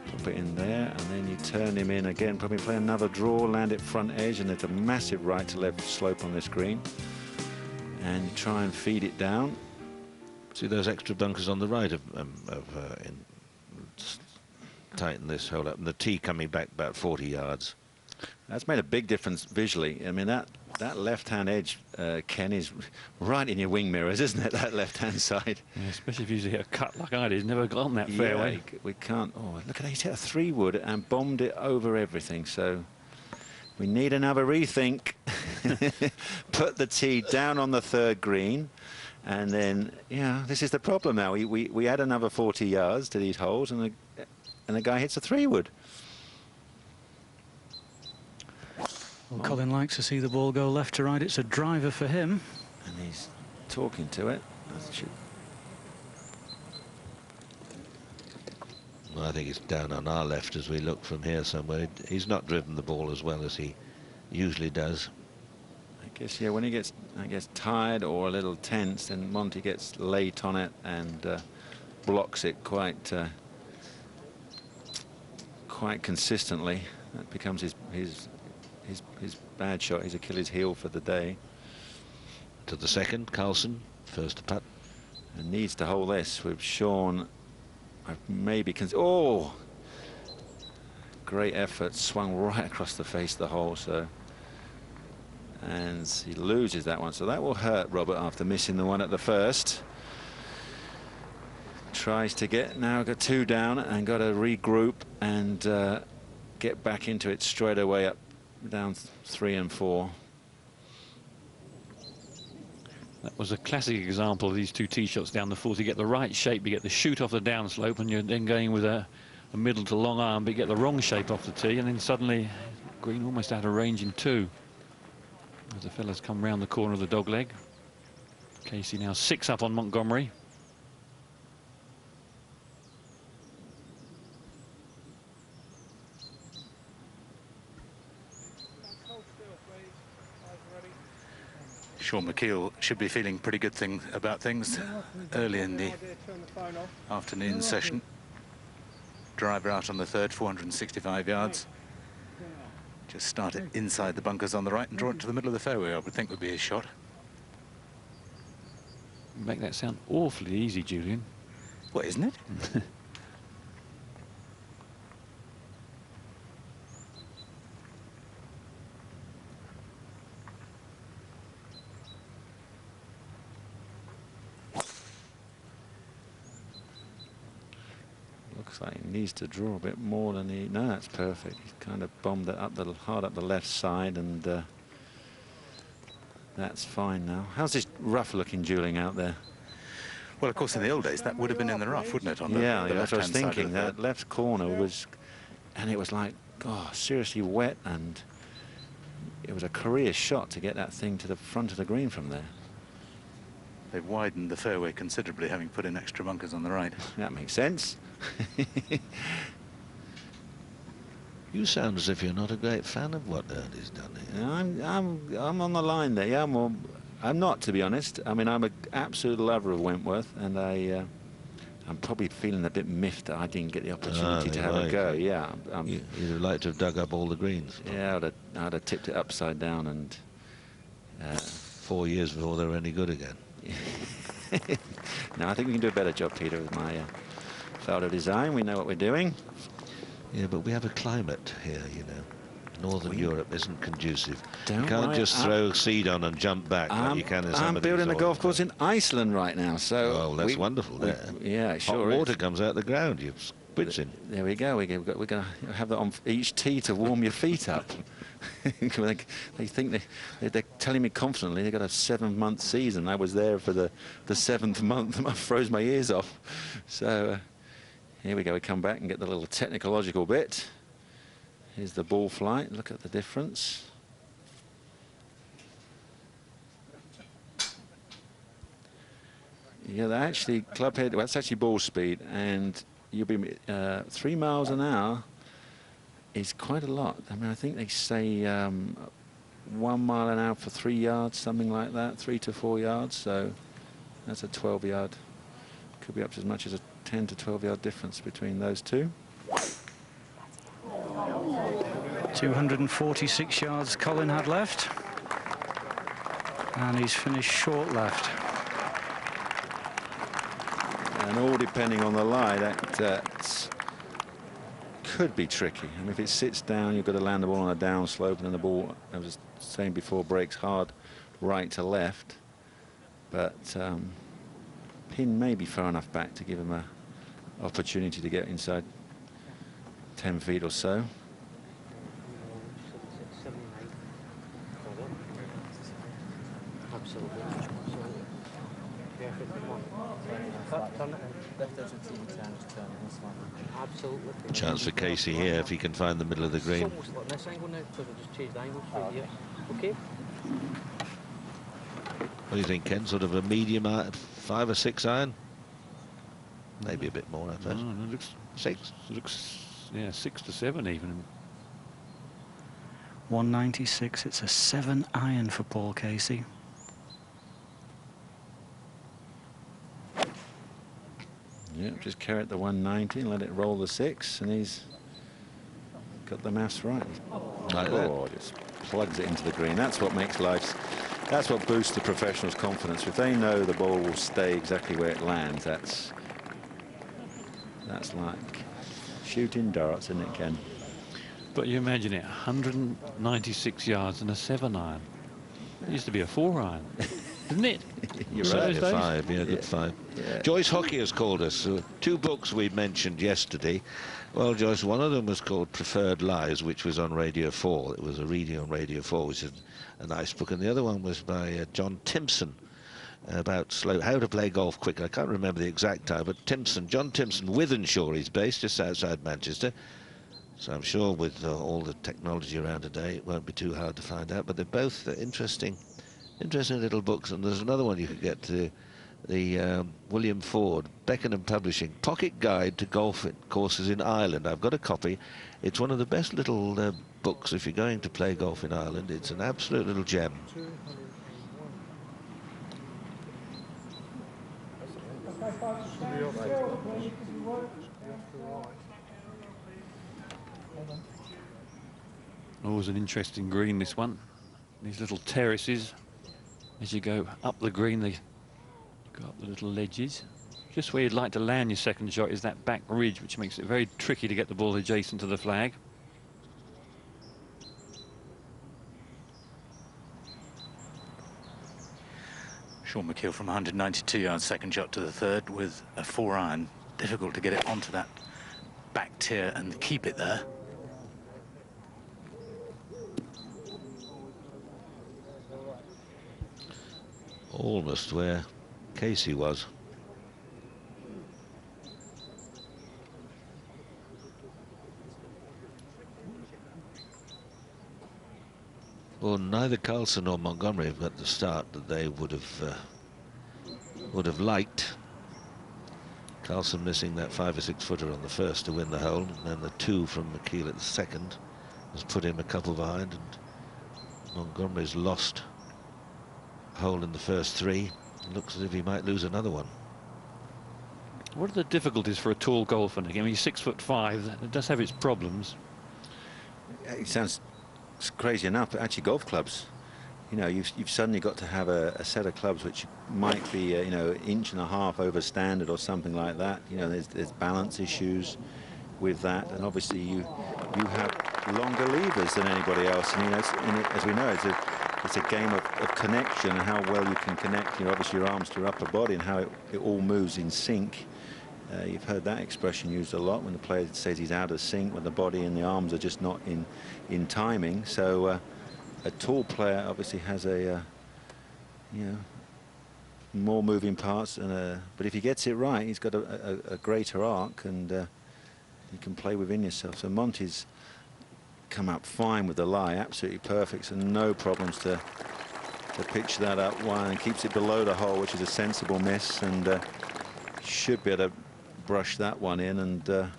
pop it in there, and then you turn him in again, probably play another draw, land it front edge, and it's a massive right to left slope on this green, and you try and feed it down. See those extra bunkers on the right tighten this hole up, and the tee coming back about 40 yards. That's made a big difference visually. I mean, that left-hand edge, Ken, is right in your wing mirrors, isn't it, that left-hand side? Yeah, especially if you hit a cut like I did. He's never got on that fairway. We can't. Oh, look at that. He's hit a 3-wood and bombed it over everything. So we need another rethink. Put the tee down on the 3rd green. And then, yeah, this is the problem now. We add another 40 yards to these holes, and the guy hits a 3-wood. Well, Colin likes to see the ball go left to right. It's a driver for him. And he's talking to it. Well, I think it's down on our left as we look from here somewhere. He's not driven the ball as well as he usually does. I guess, yeah, when he gets, I guess, tired or a little tense, then Monty gets late on it and blocks it quite consistently. That becomes his bad shot, his Achilles heel for the day. To the 2nd, Carlson, first to putt. And needs to hold this with Sean. Maybe oh, great effort, swung right across the face of the hole. So, and he loses that one, so that will hurt Robert after missing the one at the first. Tries to got 2 down and got to regroup and get back into it straight away, up down 3 and 4. That was a classic example of these 2 tee shots down the 4th. You get the right shape, you get the shoot off the downslope, and you're then going with a middle to long arm, but you get the wrong shape off the tee, and then suddenly green almost out of range in 2. As the fellas come round the corner of the dog leg. Casey now 6 up on Montgomery. Sean McKeel should be feeling pretty good about things early in the afternoon session. Driver out on the 3rd, 465 yards. Just start it inside the bunkers on the right and draw it to the middle of the fairway, I would think would be his shot. Make that sound awfully easy, Julian. What, isn't it? Looks like he needs to draw a bit more than he... No, that's perfect. He's kind of bombed it up hard up the left side, and That's fine now. How's this rough-looking dueling out there? Well, of course, in the old days, that would have been in the rough, wouldn't it? On the, yeah, the that's what I was left-hand side thinking. of That left corner was, and it was like, oh, seriously wet, and it was a career shot to get that thing to the front of the green from there. They've widened the fairway considerably, having put in extra bunkers on the right. That makes sense. You sound as if you're not a great fan of what Ernie's done here. I'm on the line there. Yeah, I'm not, to be honest. I mean, I'm an absolute lover of Wentworth, and I'm probably feeling a bit miffed that I didn't get the opportunity to have a go. Yeah, You'd have liked to have dug up all the greens. Yeah, I'd have tipped it upside down, and 4 years before they were any good again. No, I think we can do a better job, Peter, with my photo design. We know what we're doing. Yeah, but we have a climate here, you know. Northern Europe isn't conducive. Don't you can't worry, just throw seed on and jump back like you can in some I'm of building these a golf course in Iceland right now, so... Oh, that's wonderful there. Yeah, sure. Hot water comes out the ground, you squids in. There we go. We're going to have that on each tee to warm your feet up. they think they're telling me confidently they've got a 7-month season. I was there for the 7th month and I froze my ears off. So here we go. We come back and get the little technological bit. Here's the ball flight. Look at the difference. Yeah, they're actually club head. Well, it's actually ball speed, and you'll be 3 miles an hour is quite a lot. I mean, I think they say 1 mile an hour for 3 yards, something like that, 3 to 4 yards. So that's a 12-yard. Could be up to as much as a 10 to 12-yard difference between those two. 246 yards Colin had left, and he's finished short left. And all depending on the lie, that could be tricky. I mean, if it sits down, you've got to land the ball on a down slope, and then the ball, I was saying before, breaks hard right to left. But pin may be far enough back to give him an opportunity to get inside 10 feet or so. Chance for Casey here if he can find the middle of the green. What do you think, Ken? Sort of a medium 5 or 6 iron? Maybe a bit more, I suppose. No, it looks 6. It looks, yeah, 6 to 7 even. 196. It's a 7 iron for Paul Casey. Yeah, just carry it the 190 and let it roll the 6, and he's got the maths right. Like that. Just plugs it into the green. That's what makes life. That's what boosts the professional's confidence. If they know the ball will stay exactly where it lands, that's like shooting darts, isn't it, Ken? But you imagine it, 196 yards and a 7 iron. It used to be a 4 iron, didn't it? You're Certainly right. a 5, yeah, good 5. Yeah. Joyce Hockey has called us. 2 books we mentioned yesterday. Well, Joyce, one of them was called Preferred Lies, which was on Radio 4. It was a reading on Radio 4, which is a nice book. And the other one was by John Timpson about how to play golf quicker. I can't remember the exact time, but John Timpson, Wythenshawe, he's based just outside Manchester. So I'm sure with all the technology around today, it won't be too hard to find out. But they're both interesting little books. And there's another one you could get to, the William Ford, Beckenham Publishing, Pocket Guide to Golf Courses in Ireland. I've got a copy. It's one of the best little books if you're going to play golf in Ireland. It's an absolute little gem. Always an interesting green, this one. These little terraces. As you go up the green, they go up the little ledges. Just where you'd like to land your second shot is that back ridge, which makes it very tricky to get the ball adjacent to the flag. Sean McKeel from 192 yards, second shot to the third with a 4 iron. Difficult to get it onto that back tier and keep it there. almost where Casey was. Well, neither Carlson nor Montgomery have got the start that they would have liked. Carlson missing that 5 or 6 footer on the first to win the hole, and then the 2 from McKeel at the second has put him a couple behind, and Montgomery's lost a hole in the first 3. It looks as if he might lose another one. What are the difficulties for a tall golfer? I mean, he's 6'5". It does have its problems. It sounds crazy enough, but actually golf clubs, you know, you've suddenly got to have a set of clubs which might be, you know, 1.5 inches over standard or something like that. You know, there's balance issues with that, and obviously you have longer levers than anybody else. And, you know, as we know, it's a game of connection and how well you can connect. You know, obviously your arms to your upper body and how it all moves in sync. You've heard that expression used a lot when the player says he's out of sync, when the body and the arms are just not in timing. So a tall player obviously has a you know, more moving parts, but if he gets it right, he's got a greater arc, and you can play within yourself. So Monty's come up fine with the lie, absolutely perfect, so no problems to pitch that up one, and keeps it below the hole, which is a sensible miss, and should be able to brush that one in. And but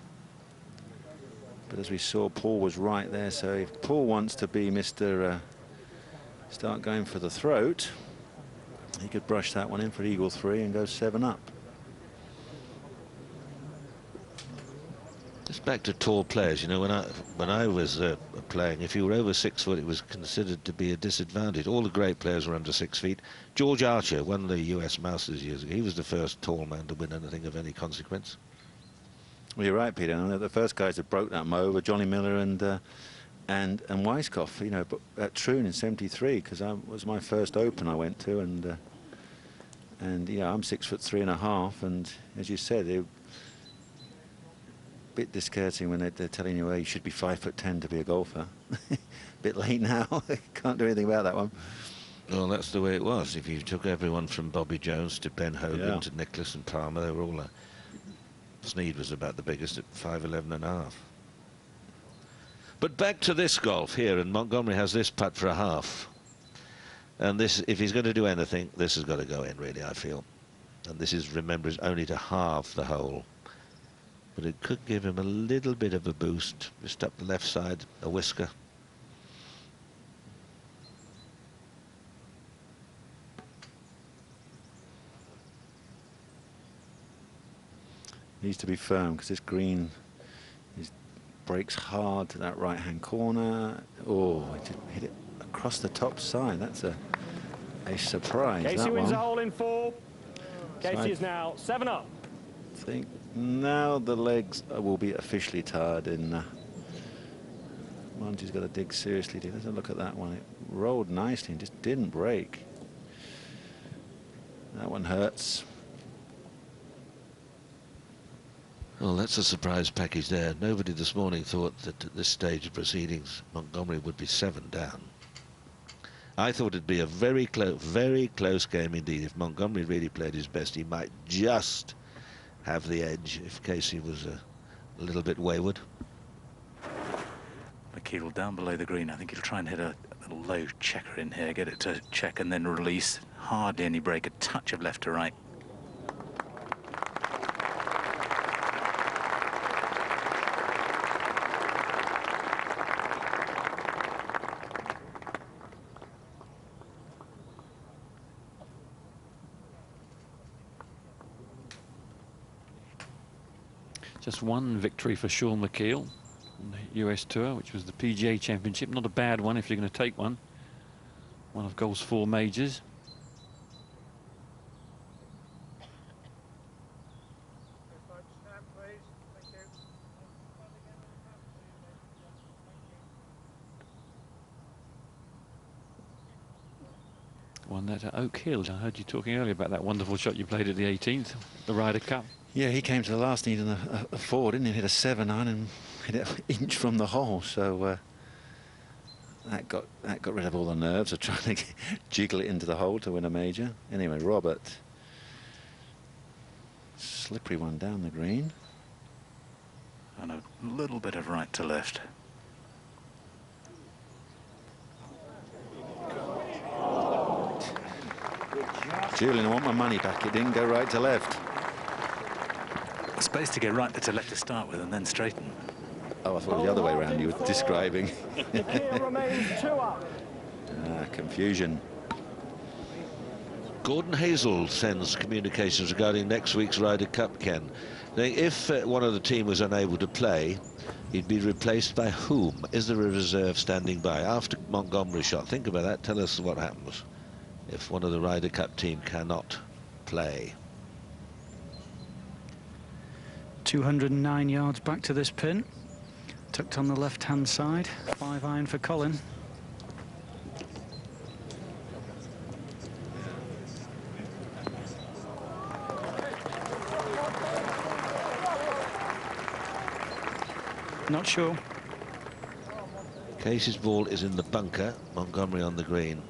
as we saw, Paul was right there, so if Paul wants to be Mr. Start going for the throat, he could brush that one in for eagle 3 and go 7 up. Just back to tall players, you know, when I was playing, if you were over 6 foot, it was considered to be a disadvantage. All the great players were under 6 feet. George Archer won the US Masters years ago. He was the first tall man to win anything of any consequence. Well, you're right, Peter. And the first guys that broke that mold were Johnny Miller and Weiskopf, you know, at Troon in '73, because that was my first Open I went to, and you know, I'm 6'3½", and as you said, they're a bit discouraging when they're telling you, well, you should be 5'10" to be a golfer. Bit late now. Can't do anything about that one. Well, that's the way it was. If you took everyone from Bobby Jones to Ben Hogan to Nicklaus and Palmer, they were all. Snead was about the biggest at 5'11½". But back to this golf here, and Montgomery has this putt for a half. And this, if he's going to do anything, this has got to go in, really, I feel. And this is, remember, is only to halve the hole. But it could give him a little bit of a boost, just up the left side, a whisker. Needs to be firm, because this green breaks hard to that right-hand corner. Oh, it didn't hit it across the top side. That's a surprise. Casey that wins one. a hole in 4. Casey So is now 7 up. I think now the legs will be officially tired, and Monty's got to dig seriously. Let's have a look at that one. It rolled nicely and just didn't break. That one hurts. Well, that's a surprise package there. Nobody this morning thought that at this stage of proceedings Montgomery would be 7 down. I thought it'd be a very close game indeed. If Montgomery really played his best, he might just have the edge if Casey was a little bit wayward. McKeel down below the green. I think he'll try and hit a little low checker in here, get it to check and then release. Hardly any break, a touch of left to right. Just one victory for Sean McKeel on the US Tour, which was the PGA Championship. Not a bad one if you're going to take one. One of golf's 4 majors. Won that at Oak Hill. I heard you talking earlier about that wonderful shot you played at the 18th, the Ryder Cup. Yeah, he came to the last needing a 4, didn't he? Hit a 7 on and hit it an inch from the hole. So that got rid of all the nerves of trying to jiggle it into the hole to win a major. Anyway, Robert, slippery one down the green. And a little bit of right to left. Julian, I want my money back. It didn't go right to left. It's supposed to go right to left to start with and then straighten. Oh, I thought it was the other way around you were describing. Remains 2 up. Confusion. Gordon Hazell sends communications regarding next week's Ryder Cup, Ken. If one of the team was unable to play, he'd be replaced by whom? Is there a reserve standing by? After Montgomery shot, think about that. Tell us what happens if one of the Ryder Cup team cannot play. 209 yards back to this pin. Tucked on the left-hand side. 5-iron for Colin. Not sure. Casey's ball is in the bunker, Montgomery on the green,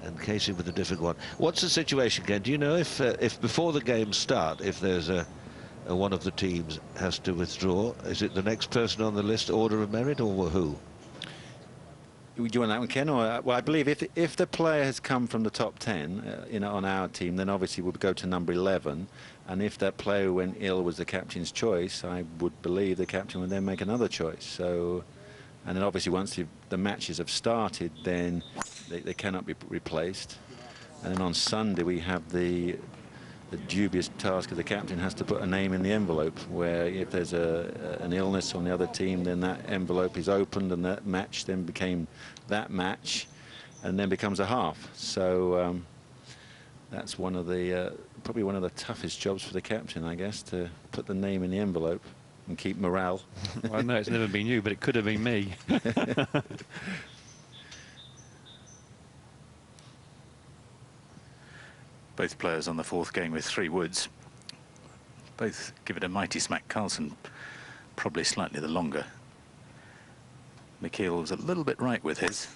and Casey with a difficult one. What's the situation, Ken? Do you know if before the games start, if there's one of the teams has to withdraw, is it the next person on the list, order of merit, or who? Do you want that one, Ken? Or, well, I believe if the player has come from the top 10, on our team, then obviously we'll go to number 11. And if that player who went ill was the captain's choice, I would believe the captain would then make another choice. So, and then obviously once the matches have started, then they cannot be replaced. And then on Sunday we have the dubious task of the captain has to put a name in the envelope, where if there's an illness on the other team, then that envelope is opened and that match then became that match and then becomes a half. So that's one of the probably one of the toughest jobs for the captain, I guess, to put the name in the envelope and keep morale. Well, I know it's never been you, but it could have been me. Both players on the fourth game with 3 woods. Both give it a mighty smack. Carlson probably slightly the longer. McKeel was a little bit right with his.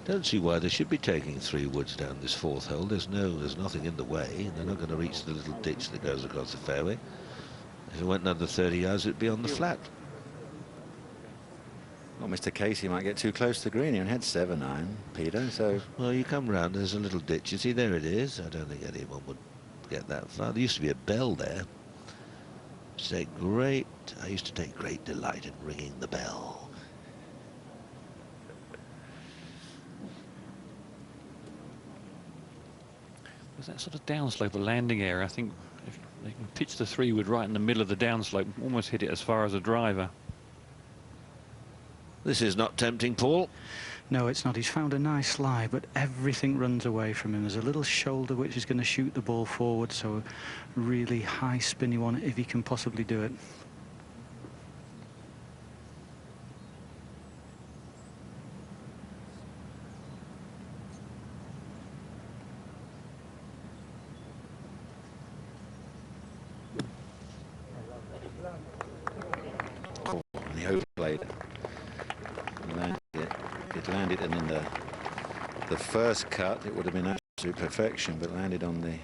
Don't see why they should be taking 3 woods down this fourth hole. There's nothing in the way. They're not going to reach the little ditch that goes across the fairway. If it went another 30 yards, it'd be on the flat. Well, Mr. Casey might get too close to the green. He only had 7-iron, Peter, so... Well, you come round, there's a little ditch. You see, there it is. I don't think anyone would get that far. There used to be a bell there. I used to take great delight in ringing the bell. There's that sort of downslope, a landing area. I think if they can pitch the 3-wood right in the middle of the downslope, almost hit it as far as a driver. This is not tempting, Paul. No, it's not. He's found a nice lie, but everything runs away from him. There's a little shoulder which is going to shoot the ball forward, so a really high spinny one if he can possibly do it. Oh, and he overplayed it. It landed, and in the first cut it would have been absolute perfection, but landed on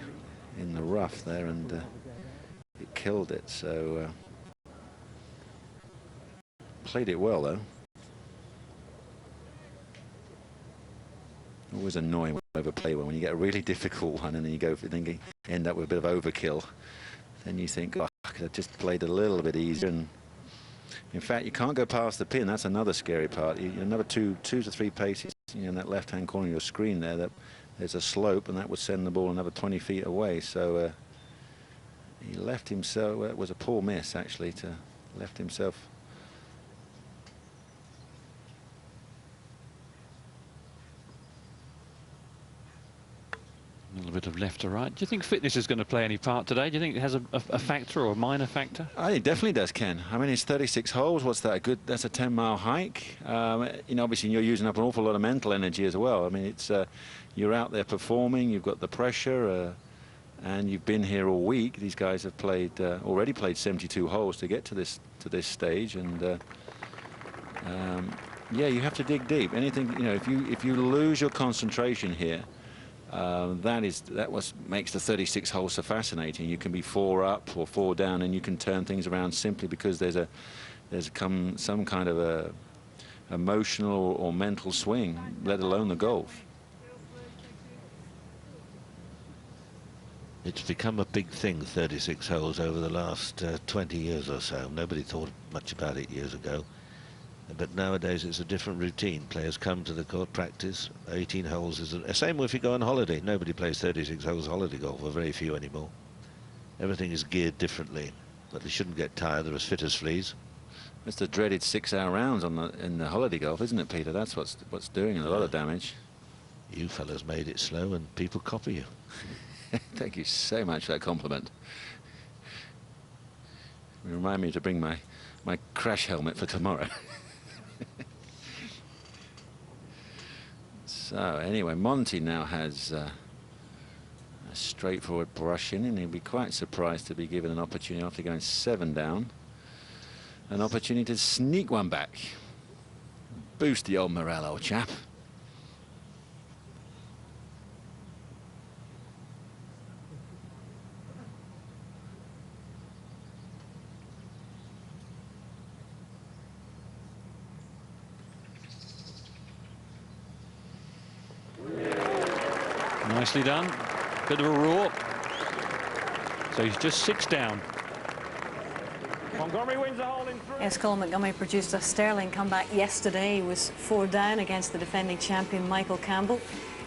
in the rough there, and it killed it. So played it well though. Always annoying when you overplay one, when you get a really difficult one and then you go for thinking end up with a bit of overkill. Then you think, oh, I could have just played a little bit easier. And in fact, you can't go past the pin. That's another scary part. Another two to three paces in that left-hand corner of your screen there. There's a slope, and that would send the ball another 20 feet away. So he left himself. Well, it was a poor miss, actually, to left himself. A little bit of left to right. Do you think fitness is going to play any part today? Do you think it has a factor or a minor factor? I think it definitely does, Ken. I mean, it's 36 holes. What's that? That's a 10-mile hike. Obviously you're using up an awful lot of mental energy as well. I mean, it's you're out there performing. You've got the pressure. and you've been here all week. These guys have played already played 72 holes to get to this stage, and yeah, you have to dig deep. Anything, you know, if you lose your concentration here, that makes the 36 holes so fascinating. You can be 4 up or 4 down, and you can turn things around simply because there's some kind of a emotional or mental swing, let alone the golf. It's become a big thing, 36 holes, over the last 20 years or so. Nobody thought much about it years ago. But nowadays it's a different routine. Players come to the court, practice. 18 holes is the same if you go on holiday. Nobody plays 36 holes holiday golf, or very few anymore. Everything is geared differently. But they shouldn't get tired. They're as fit as fleas. It's the dreaded 6-hour rounds in the holiday golf, isn't it, Peter? That's what's doing a lot of damage. You fellas made it slow, and people copy you. Thank you so much for that compliment. Remind me to bring my crash helmet for tomorrow. So anyway, Monty now has a straightforward brush in, and he'll be quite surprised to be given an opportunity after going 7 down. An opportunity to sneak one back. Boost the old morale, old chap. Nicely done. Bit of a roar. So he's just 6 down. Montgomery wins the hole in 3. Yes, Colin Montgomery produced a sterling comeback yesterday. He was 4 down against the defending champion Michael Campbell.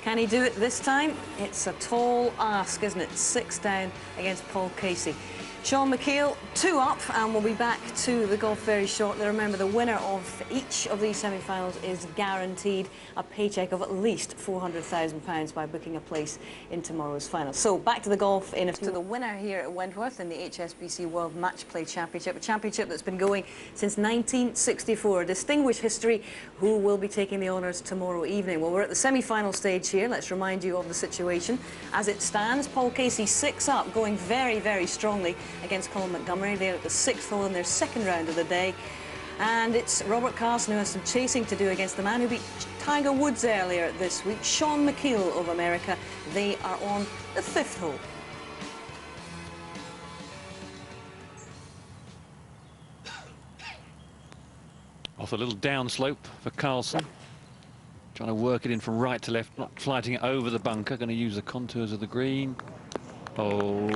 Can he do it this time? It's a tall ask, isn't it? 6 down against Paul Casey. Sean McKeel, 2 up, and we'll be back to the golf very shortly. Remember, the winner of each of these semi-finals is guaranteed a paycheck of at least £400,000 by booking a place in tomorrow's final. So back to the golf in a few. To the winner here at Wentworth in the HSBC World Matchplay Championship, a championship that's been going since 1964. A distinguished history. Who will be taking the honours tomorrow evening? Well, we're at the semi-final stage here. Let's remind you of the situation. As it stands, Paul Casey 6 up, going very, very strongly against Colin Montgomery. They're at the 6th hole in their 2nd round of the day. And it's Robert Carson who has some chasing to do against the man who beat Tiger Woods earlier this week, Sean McKeel of America. They are on the 5th hole. Off a little downslope for Carlson. Trying to work it in from right to left, not flighting it over the bunker. Going to use the contours of the green. Oh,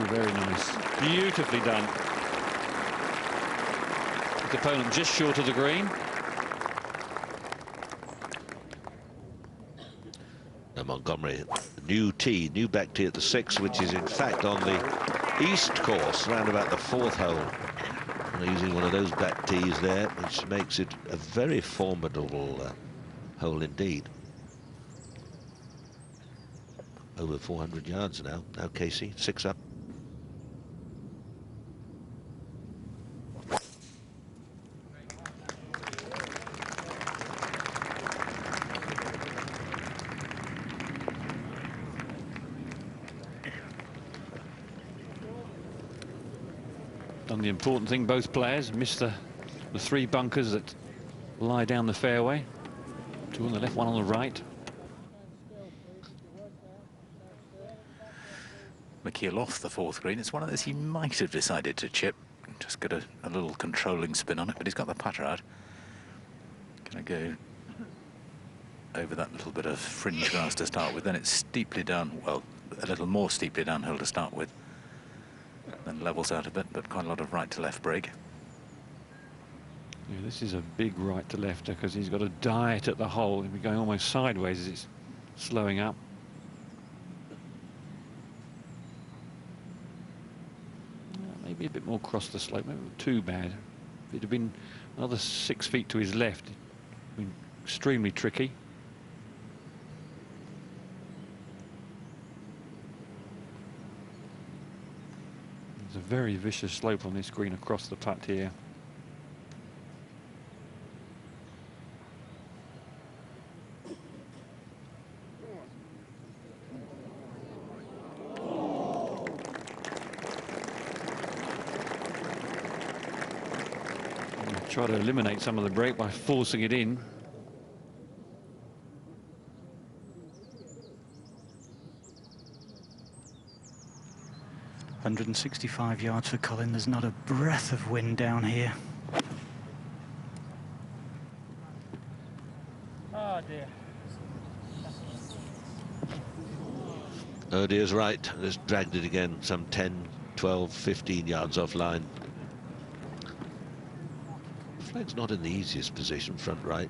very nice. Beautifully done. The opponent just short of the green. Now Montgomery, new tee, new back tee at the 6th, which is in fact on the east course, round about the 4th hole. And using one of those back tees there, which makes it a very formidable hole indeed. Over 400 yards now. Now Casey, 6 up. Done the important thing, both players missed the 3 bunkers that lie down the fairway. 2 on the left, 1 on the right. McKeel off the 4th green. It's one of those he might have decided to chip. Just got a little controlling spin on it, but he's got the putter out. Gonna go over that little bit of fringe grass to start with. Then it's steeply down, well, a little more steeply downhill to start with. Then levels out a bit, but quite a lot of right to left break. Yeah, this is a big right to lefter because he's got a diet at the hole. He'll be going almost sideways as it's slowing up. Maybe a bit more across the slope, maybe not too bad. If it had been another 6 feet to his left, it would have been extremely tricky. There's a very vicious slope on this green across the putt here. try to eliminate some of the break by forcing it in. ...165 yards for Colin. There's not a breath of wind down here. Oh dear. Oh dear's right, just dragged it again some 10, 12, 15 yards offline. Flag's not in the easiest position, front right.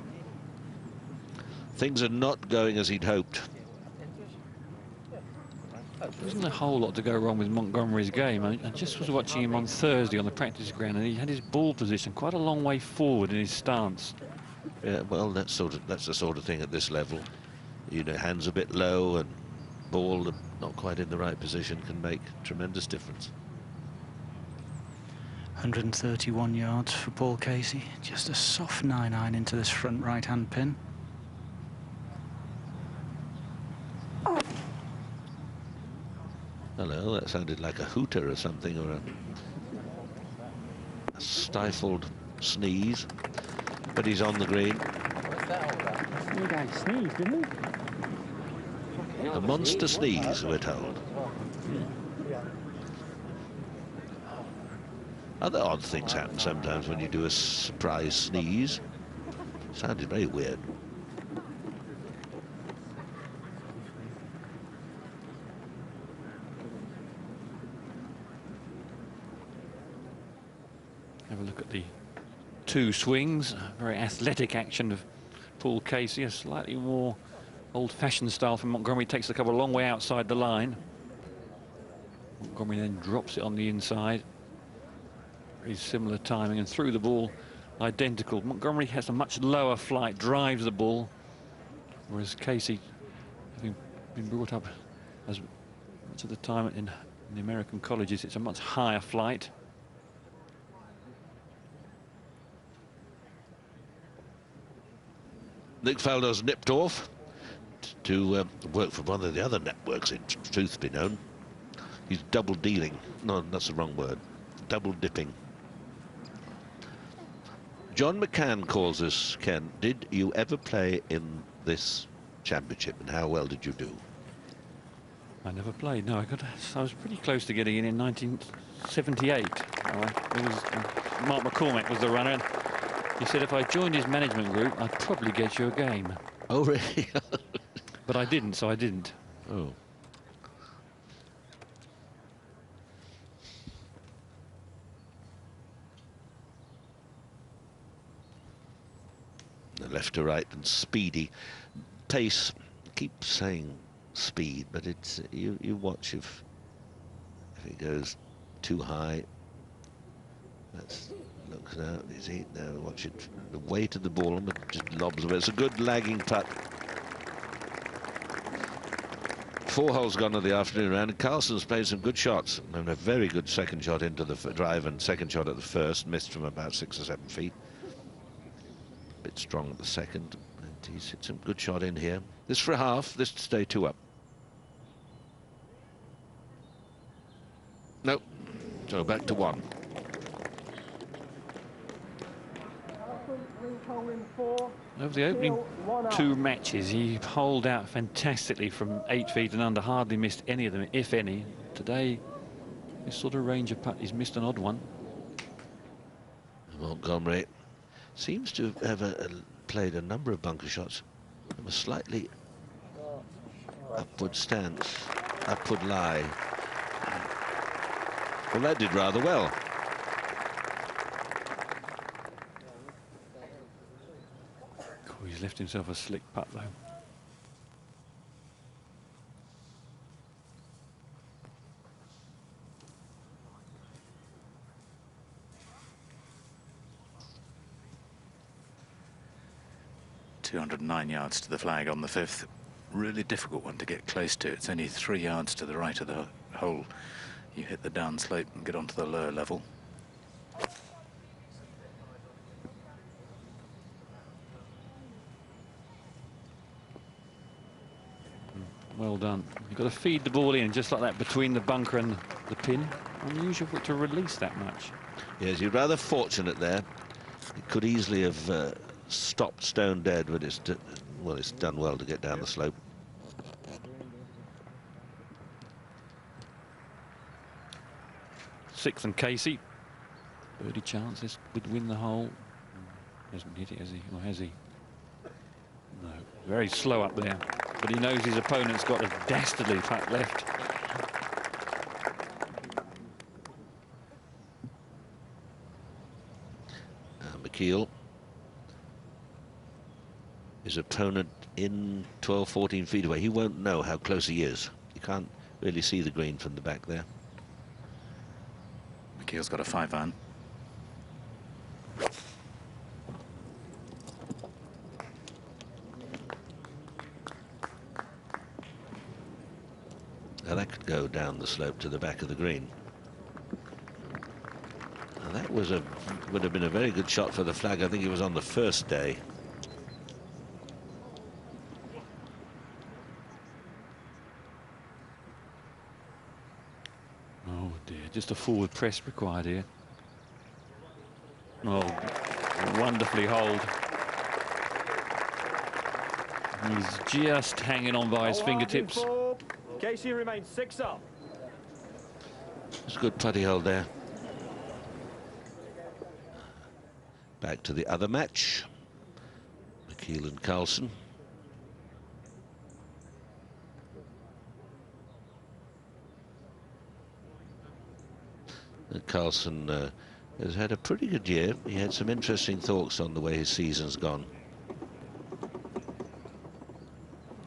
Things are not going as he'd hoped. There isn't a whole lot to go wrong with Montgomery's game. I just was watching him on Thursday on the practice ground, and he had his ball position quite a long way forward in his stance. Yeah, well, that's the sort of thing at this level. You know, hands a bit low and ball not quite in the right position can make tremendous difference. 131 yards for Paul Casey. Just a soft 9-iron into this front right-hand pin. Hello, that sounded like a hooter or something, or a stifled sneeze. But he's on the green. You guys sneezed, didn't he? A monster sneeze, we're told. Other odd things happen sometimes when you do a surprise sneeze. Sounded very weird. Have a look at the two swings. Very athletic action of Paul Casey. A slightly more old-fashioned style from Montgomery. Takes the cover a long way outside the line. Montgomery then drops it on the inside. Very similar timing, and through the ball identical. Montgomery has a much lower flight, drives the ball, whereas Casey, having been brought up as much of the time in the American colleges, it's a much higher flight. Nick Faldo's nipped off to work for one of the other networks, in truth be known. He's double dealing. No, that's the wrong word. Double dipping. John McCann calls us, Ken. Did you ever play in this championship, and how well did you do? I never played. No, I was pretty close to getting in 1978. Mark McCormack was the runner, and he said if I joined his management group, I'd probably get you a game. Oh, really? But I didn't, so I didn't. Oh. Left to right and speedy. Pace, keep saying speed, but it's you watch if it goes too high. That's looks now, is he? No, watch it. The weight of the ball and it just lobs away. It's a good lagging putt. 4 holes gone of the afternoon round, and Carlson's played some good shots. And a very good second shot into the drive and second shot at the first, missed from about 6 or 7 feet. Bit strong at the second, and he's hit some good shot in here. This for a half, this to stay 2 up. Nope. So back to 1. Over the opening 2 matches, he holed out fantastically from 8 feet and under, hardly missed any of them, if any. Today, this sort of range of putt, he's missed an odd one. Montgomery seems to have played a number of bunker shots from a slightly upward stance, upward lie. Well, that did rather well. He's left himself a slick putt, though. .209 yards to the flag on the 5th. Really difficult one to get close to. It's only 3 yards to the right of the hole. You hit the downslope and get onto the lower level. Well done. You've got to feed the ball in just like that between the bunker and the pin. Unusual for it to release that much. Yes, you're rather fortunate there. It could easily have stopped stone dead, but it's done well to get down the slope. Sixth and Casey. Birdie chance this would win the hole. Hasn't hit it, has he? Or has he? No. Very slow up there. But he knows his opponent's got a dastardly putt left. McKeel. His opponent in 12, 14 feet away. He won't know how close he is. You can't really see the green from the back there. McKeel's got a 5-iron. Now that could go down the slope to the back of the green. Now that would have been a very good shot for the flag. I think it was on the first day. Oh dear, just a forward press required here. Oh, wonderfully holed. He's just hanging on by his fingertips. Casey remains 6 up. It's a good putty hold there. Back to the other match. McKeel and Carlson. Carlson has had a pretty good year. He had some interesting thoughts on the way his season's gone.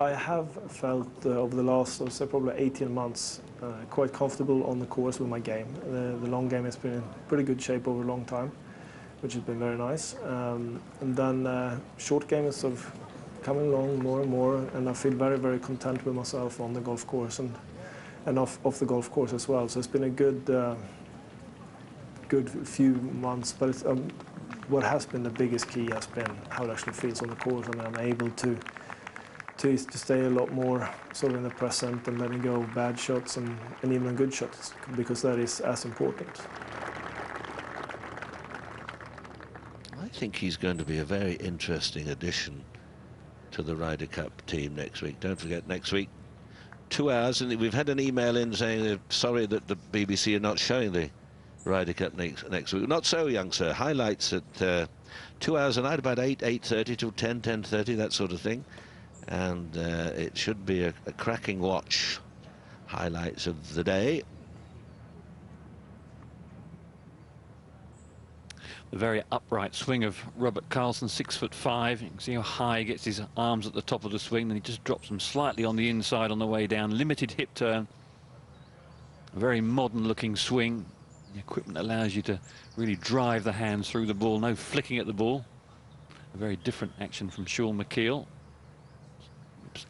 I have felt over the last, I'd say, probably 18 months quite comfortable on the course with my game. The long game has been in pretty good shape over a long time, which has been very nice. And then short game is sort of coming along more and more, and I feel very, very content with myself on the golf course and off the golf course as well. So it's been a good few months, but it's, what has been the biggest key has been how it actually feels on the course. I mean, I'm able to stay a lot more sort of in the present and letting go of bad shots and even good shots, because that is as important. I think he's going to be a very interesting addition to the Ryder Cup team next week. Don't forget, next week, 2 hours, and we've had an email in saying they're sorry that the BBC are not showing the Ryder Cup next week. Not so, young sir. Highlights at 2 hours a night, about 8:30 till 10:30, that sort of thing. And it should be a cracking watch. Highlights of the day. The very upright swing of Robert Carlson, 6'5". You can see how high he gets his arms at the top of the swing, then he just drops them slightly on the inside on the way down. Limited hip turn. A very modern looking swing. The equipment allows you to really drive the hands through the ball, no flicking at the ball. A very different action from Sean McKeel.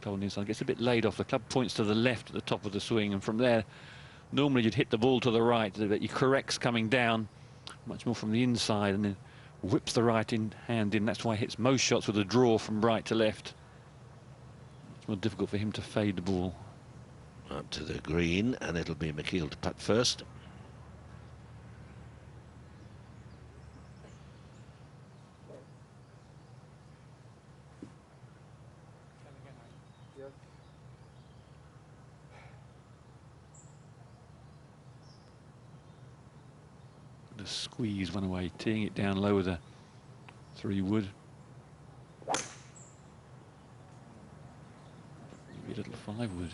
Inside, gets a bit laid off. The club points to the left at the top of the swing, and from there normally you'd hit the ball to the right, but he corrects coming down much more from the inside and then whips the right hand in. That's why he hits most shots with a draw from right to left. It's more difficult for him to fade the ball. Up to the green, and it'll be McKeel to putt first. The squeeze one away, teeing it down low with a 3-wood. Maybe a little 5-wood.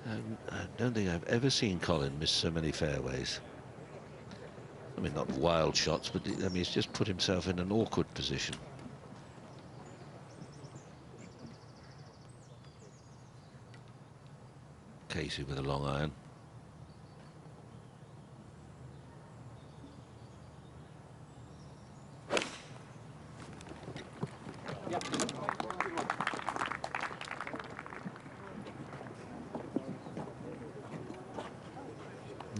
I don't think I've ever seen Colin miss so many fairways. I mean, not wild shots, but I mean, he's just put himself in an awkward position. Casey with a long iron.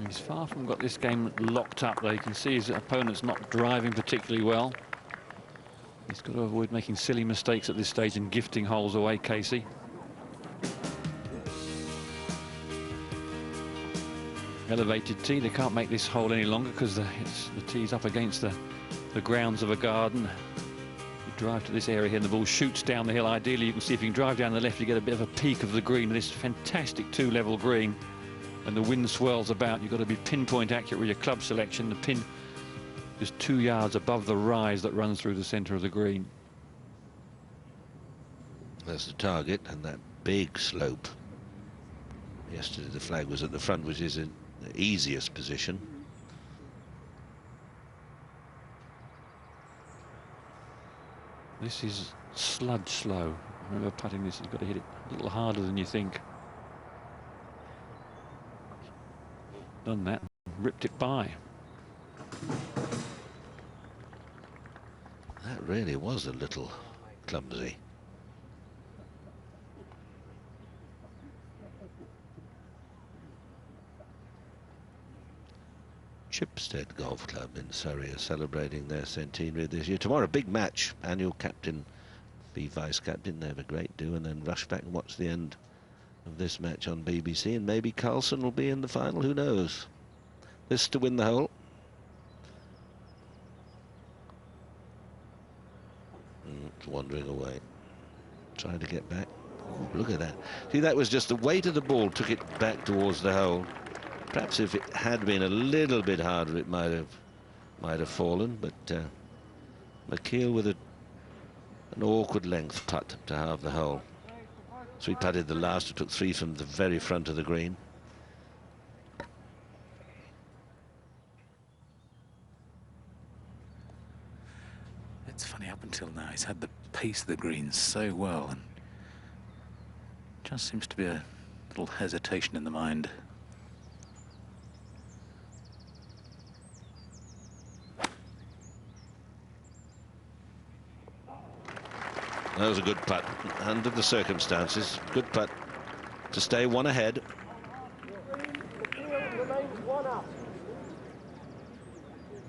He's far from got this game locked up, though. You can see his opponent's not driving particularly well. He's got to avoid making silly mistakes at this stage and gifting holes away, Casey. elevated tee. They can't make this hole any longer because the tee's up against the grounds of a garden. You drive to this area here and the ball shoots down the hill. Ideally, you can see if you can drive down the left, you get a bit of a peak of the green. This fantastic two-level green. And the wind swirls about. You've got to be pinpoint accurate with your club selection. The pin is 2 yards above the rise that runs through the centre of the green. There's the target and that big slope. Yesterday the flag was at the front, which is in the easiest position. This is sludge slow. Remember, putting this, you've got to hit it a little harder than you think. Done that, ripped it by. That really was a little clumsy. Chipstead Golf Club in Surrey are celebrating their centenary this year. Tomorrow, big match. Annual captain, the vice captain, they have a great do, and then rush back and watch the end of this match on BBC, and maybe Carlson will be in the final, who knows. This to win the hole. It's wandering away, trying to get back. Oh, look at that. See, that was just the weight of the ball took it back towards the hole. Perhaps if it had been a little bit harder, it might have fallen, but McKeel with an awkward length putt to halve the hole. So he putted the last, who took 3 from the very front of the green. It's funny, up until now he's had the pace of the green so well, and just seems to be a little hesitation in the mind. That was a good putt under the circumstances. Good putt to stay one ahead.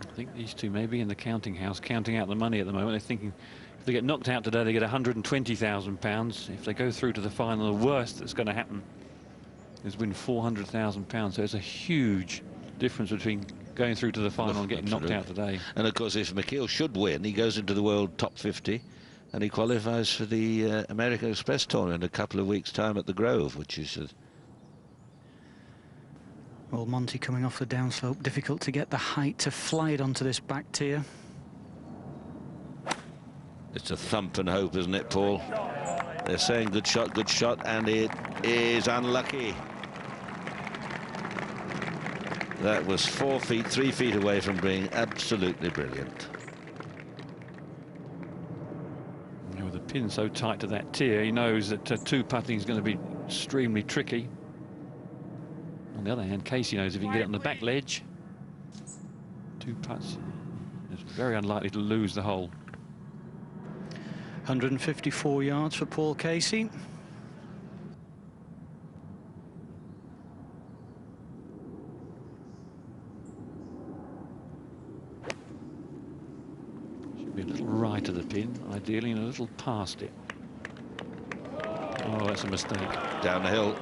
I think these two may be in the counting house, counting out the money at the moment. They're thinking if they get knocked out today, they get £120,000. If they go through to the final, the worst that's going to happen is win £400,000. So it's a huge difference between going through to the final and getting knocked out today. And of course, if McKeel should win, he goes into the world top 50. And he qualifies for the American Express Tour in a couple of weeks' time at the Grove, which is... Well, Monty coming off the downslope, difficult to get the height to fly it onto this back tier. It's a thump and hope, isn't it, Paul? They're saying good shot, and it is unlucky. That was 4 feet, 3 feet away from being absolutely brilliant. With the pin so tight to that tier, he knows that two putting is going to be extremely tricky. On the other hand, Casey knows if he can get it on the back ledge, 2 putts, it's very unlikely to lose the hole. 154 yards for Paul Casey. Should be a little right of the pin, ideally, and a little past it. Oh, that's a mistake. Down the hill.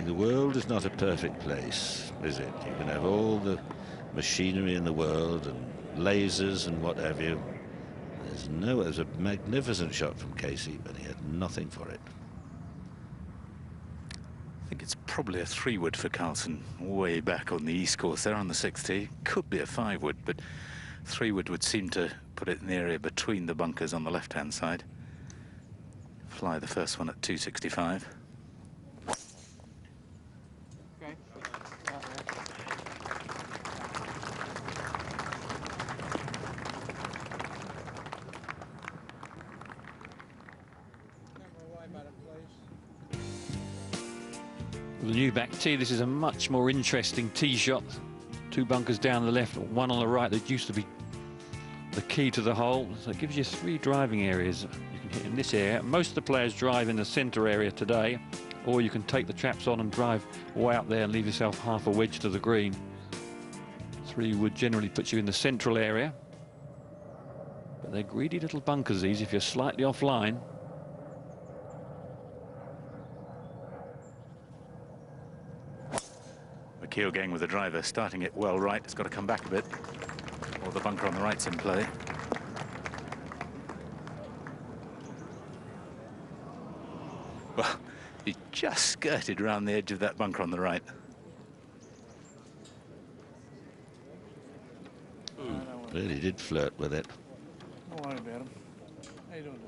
The world is not a perfect place, is it? You can have all the machinery in the world and lasers and what have you. There's a magnificent shot from Casey, but he had nothing for it. I think it's probably a 3-wood for Carlson, way back on the east course there on the 6th tee. Could be a 5-wood, but 3-wood would seem to put it in the area between the bunkers on the left-hand side. Fly the first one at 265. The new back tee, this is a much more interesting tee shot. 2 bunkers down the left, 1 on the right that used to be the key to the hole. So it gives you 3 driving areas. You can hit in this area. Most of the players drive in the centre area today, or you can take the traps on and drive way out there and leave yourself half a wedge to the green. 3 would generally put you in the central area. But they're greedy little bunkers, these, if you're slightly offline. the keel gang with the driver, starting it well right. It's got to come back a bit, or the bunker on the right's in play. Well, he just skirted around the edge of that bunker on the right. Really did flirt with it. Don't worry about him. How you doing?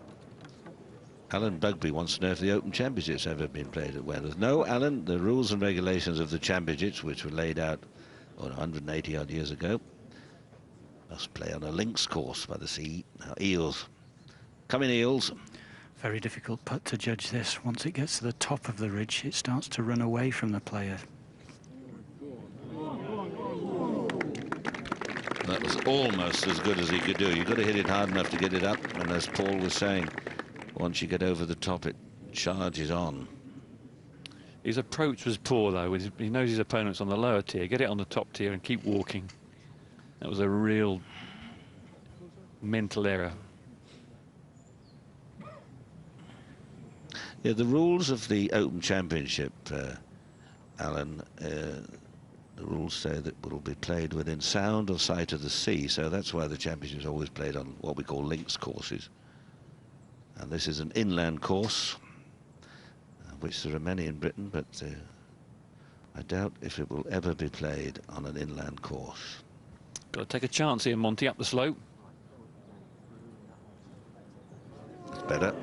Alan Bugby wants to know if the Open Championships ever been played at Wentworth. No, Alan, the rules and regulations of the Championships, which were laid out 180 odd years ago, must play on a links course by the sea. Now, Eels. Come in, Eels. Very difficult putt to judge this. Once it gets to the top of the ridge, it starts to run away from the player. That was almost as good as he could do. You've got to hit it hard enough to get it up, and as Paul was saying, once you get over the top, it charges on. His approach was poor, though. He knows his opponent's on the lower tier. Get it on the top tier and keep walking. That was a real mental error. Yeah, the rules of the Open Championship, Alan, the rules say that it will be played within sound or sight of the sea, so that's why the Championship is always played on what we call links courses. And this is an inland course, which there are many in Britain, but I doubt if it will ever be played on an inland course. Got to take a chance here, Monty, up the slope. It's better.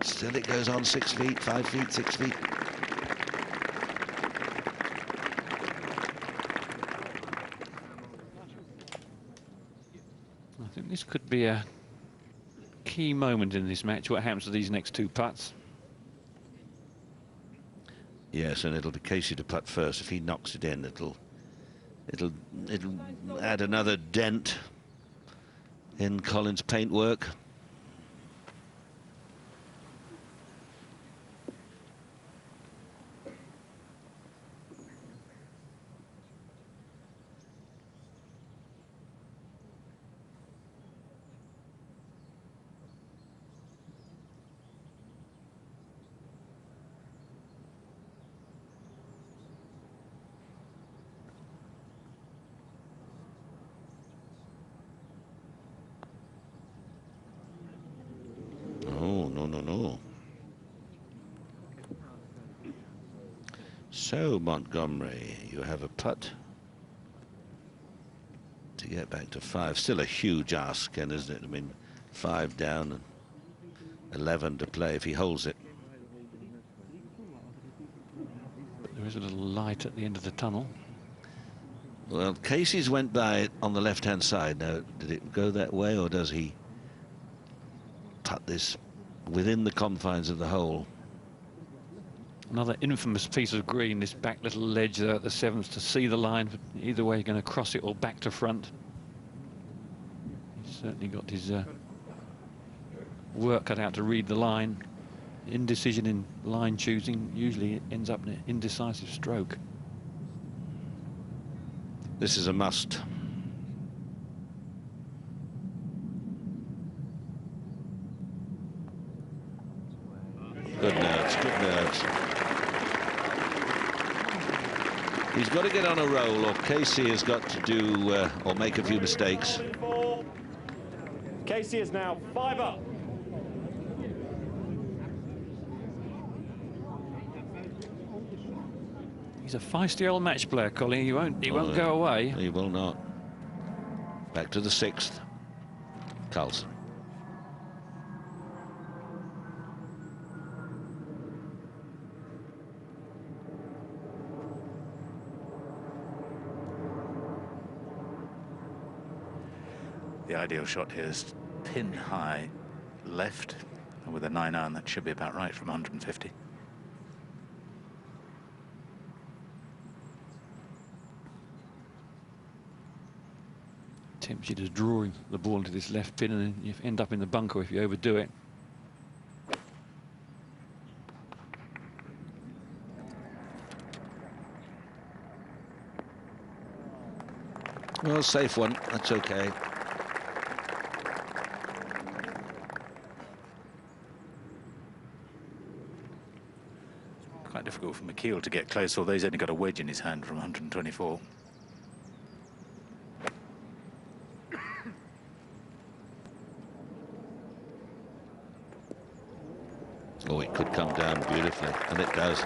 Still it goes on 6 feet, 5 feet, 6 feet. I think this could be a key moment in this match. What happens to these next two putts? Yes, and it'll be Casey to putt first. If he knocks it in, it'll add another dent in Colin's paintwork. No. So, Montgomery, you have a putt to get back to 5. Still a huge ask, Ken, isn't it? I mean, 5 down and 11 to play if he holds it. There is a little light at the end of the tunnel. Well, Casey's went by it on the left-hand side. Now, did it go that way, or does he putt this within the confines of the hole? Another infamous piece of green, this back little ledge there at the 7th to see the line. Either way, you're going to cross it or back to front. He's certainly got his work cut out to read the line. Indecision in line choosing usually ends up in an indecisive stroke. This is a must. Good nerves, good nerves. He's got to get on a roll, or Casey has got to do or make a few mistakes. Casey is now 5 up. He's a feisty old match player, Colin. He won't go away. He will not. Back to the 6th. Carlson. The ideal shot here is pin high left, and with a 9-iron that should be about right from 150. Tempts you to draw the ball into this left pin, and then you end up in the bunker if you overdo it. Well, safe one. That's okay. Quite difficult for McKeel to get close, although he's only got a wedge in his hand from 124. Oh, it could come down beautifully, and it does.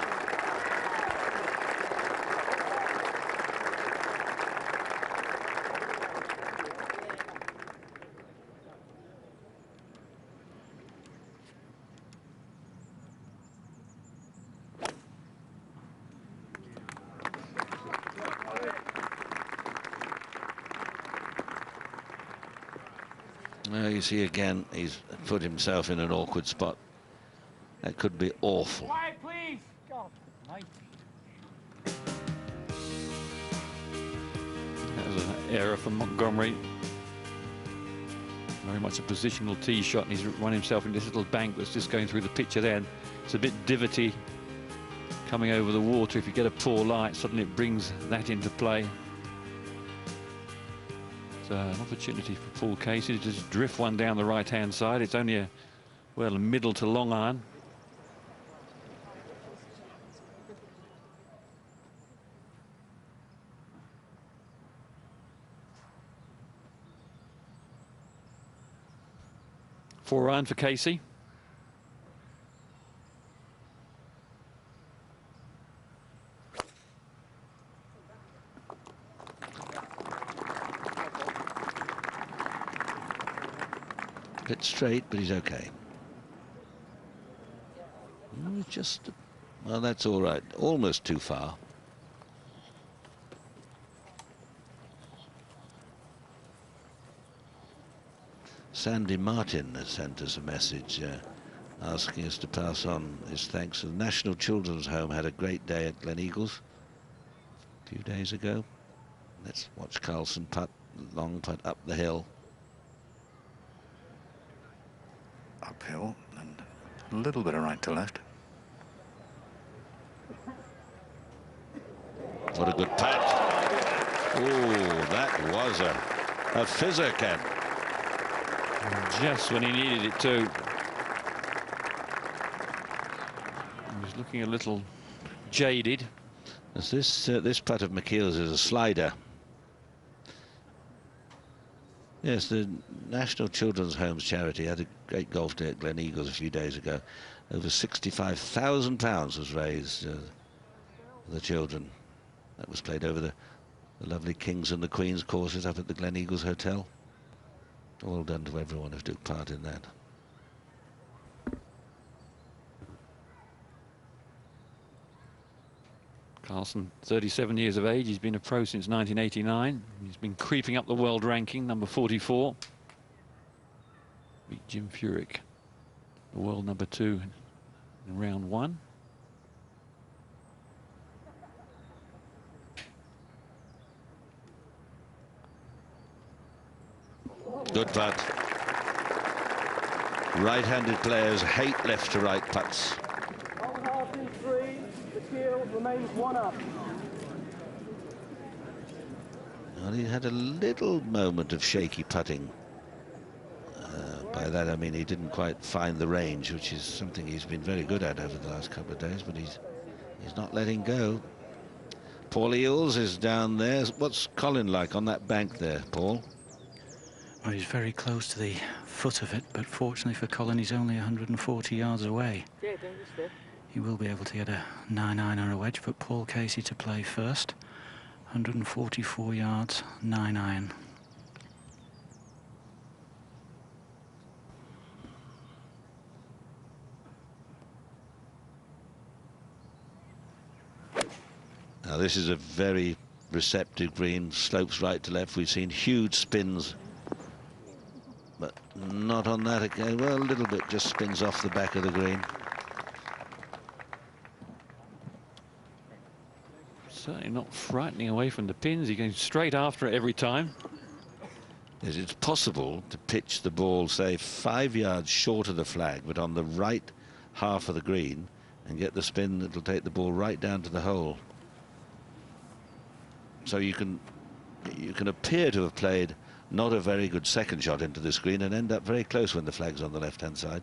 Well, you see again, he's put himself in an awkward spot. That could be awful. Quiet, please. God, That was an error from Montgomery. Very much a positional tee shot, and he's run himself in this little bank that's just going through the picture there. It's a bit divotty coming over the water. If you get a poor lie, suddenly it brings that into play. It's an opportunity for Paul Casey to just drift one down the right-hand side. It's only a, well, a middle to long iron. Four iron for Casey. Bit straight, but he's okay. Just, well, that's all right. Almost too far. Sandy Martin has sent us a message asking us to pass on his thanks. The National Children's Home had a great day at Gleneagles a few days ago. Let's watch Carlson putt, long putt up the hill. Uphill and a little bit of right to left. What a good putt. Oh, that was a fizzer, Ken. Just when he needed it too. He was looking a little jaded. As this putt of McKeel's is a slider. Yes, the National Children's Homes charity had a great golf day at Gleneagles a few days ago. Over £65,000 was raised for the children. That was played over the lovely Kings and the Queens courses up at the Gleneagles Hotel. Well done to everyone who took part in that. Carlson, 37 years of age. He's been a pro since 1989. He's been creeping up the world ranking, number 44. Beat Jim Furyk, the world number 2 in round 1. Good putt. Right-handed players hate left-to-right putts. 1.5 in 3. The keel remains 1 up. Well, he had a little moment of shaky putting. By that I mean he didn't quite find the range, which is something he's been very good at over the last couple of days, but he's not letting go. Paul Eales is down there. What's Colin like on that bank there, Paul? Well, he's very close to the foot of it, but fortunately for Colin, he's only 140 yards away. Yeah, don't you stay. He will be able to get a 9-iron or a wedge, but Paul Casey to play first. 144 yards, 9-iron. Now this is a very receptive green, slopes right to left. We've seen huge spins, but not on that again. Well, a little bit, just spins off the back of the green. Certainly not frightening away from the pins. He's going straight after it every time. Yes, it's possible to pitch the ball, say, 5 yards short of the flag, but on the right half of the green, and get the spin that'll take the ball right down to the hole. So you can appear to have played not a very good second shot into the screen and end up very close when the flag's on the left-hand side.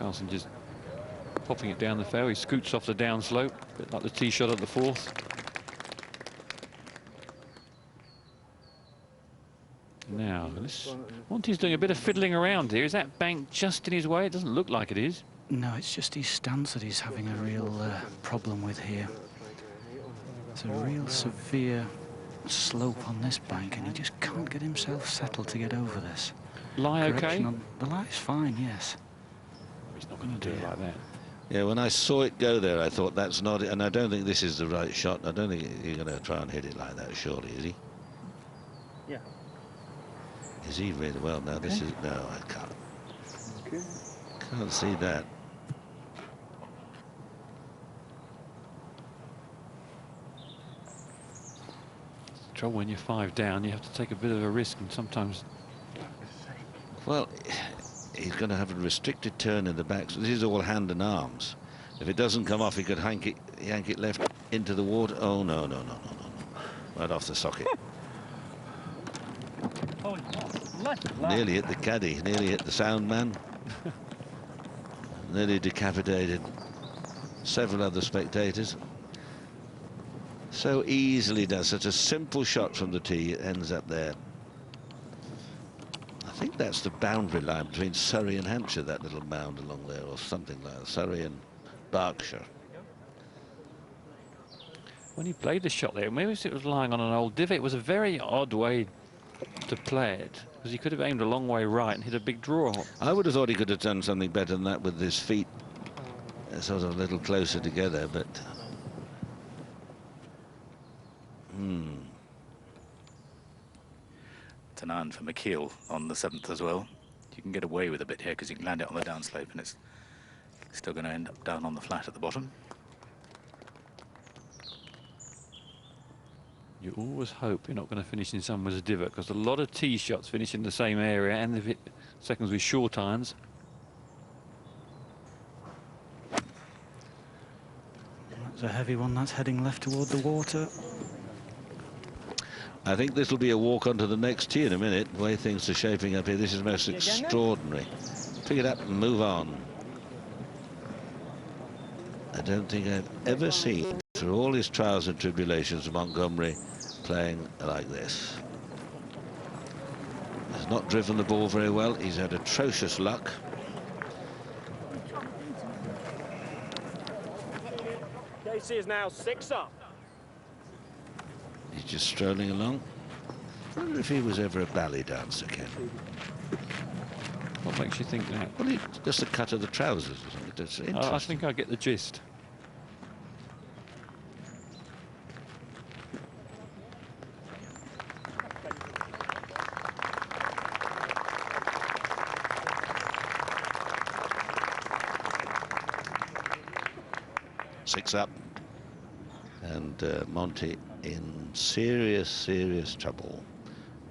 Carlson just popping it down the fairway, scoots off the downslope, a bit like the tee shot at the 4th. Now, Monty's doing a bit of fiddling around here. Is that bank just in his way? It doesn't look like it is. No, it's just his stance that he's having a real problem with here. It's a real severe slope on this bank, and he just can't get himself settled to get over this. Lie okay? The lie's fine, yes. He's not going to do it like that. Yeah, when I saw it go there, I thought that's not it, and I don't think this is the right shot. I don't think you're going to try and hit it like that, surely, is he? Yeah. Is he really? Well, no, this is... No, I can't. Okay. Can't see that. Trouble when you're 5 down, you have to take a bit of a risk, and sometimes... Well, he's going to have a restricted turn in the back. So this is all hand and arms. If it doesn't come off, he could yank it left into the water. Oh, no, no, no, no, no, no. Right off the socket. Nearly hit the caddy, nearly hit the sound man. Nearly decapitated several other spectators. So easily does, such a simple shot from the tee, it ends up there. I think that's the boundary line between Surrey and Hampshire, that little mound along there, or something like that. Surrey and Berkshire. When he played the shot there, maybe it was lying on an old divot. It was a very odd way to play it, because he could have aimed a long way right and hit a big draw. I would have thought he could have done something better than that with his feet sort of a little closer together, but... It's an iron for McKeel on the 7th as well. You can get away with a bit here because you can land it on the downslope, and it's still going to end up down on the flat at the bottom. You always hope you're not going to finish in somewhere's a divot, because a lot of tee shots finish in the same area, and they've hit seconds with short irons. That's a heavy one. That's heading left toward the water. I think this will be a walk onto the next tee in a minute, the way things are shaping up here. This is most extraordinary. Pick it up and move on. I don't think I've ever seen, through all his trials and tribulations, Montgomery playing like this. He's not driven the ball very well. He's had atrocious luck. Casey is now 6 up. He's just strolling along. I wonder if he was ever a ballet dancer, Ken. What makes you think that? Well, just the cut of the trousers or something. That's interesting. I think I get the gist. Six up. And Monty in serious, serious trouble.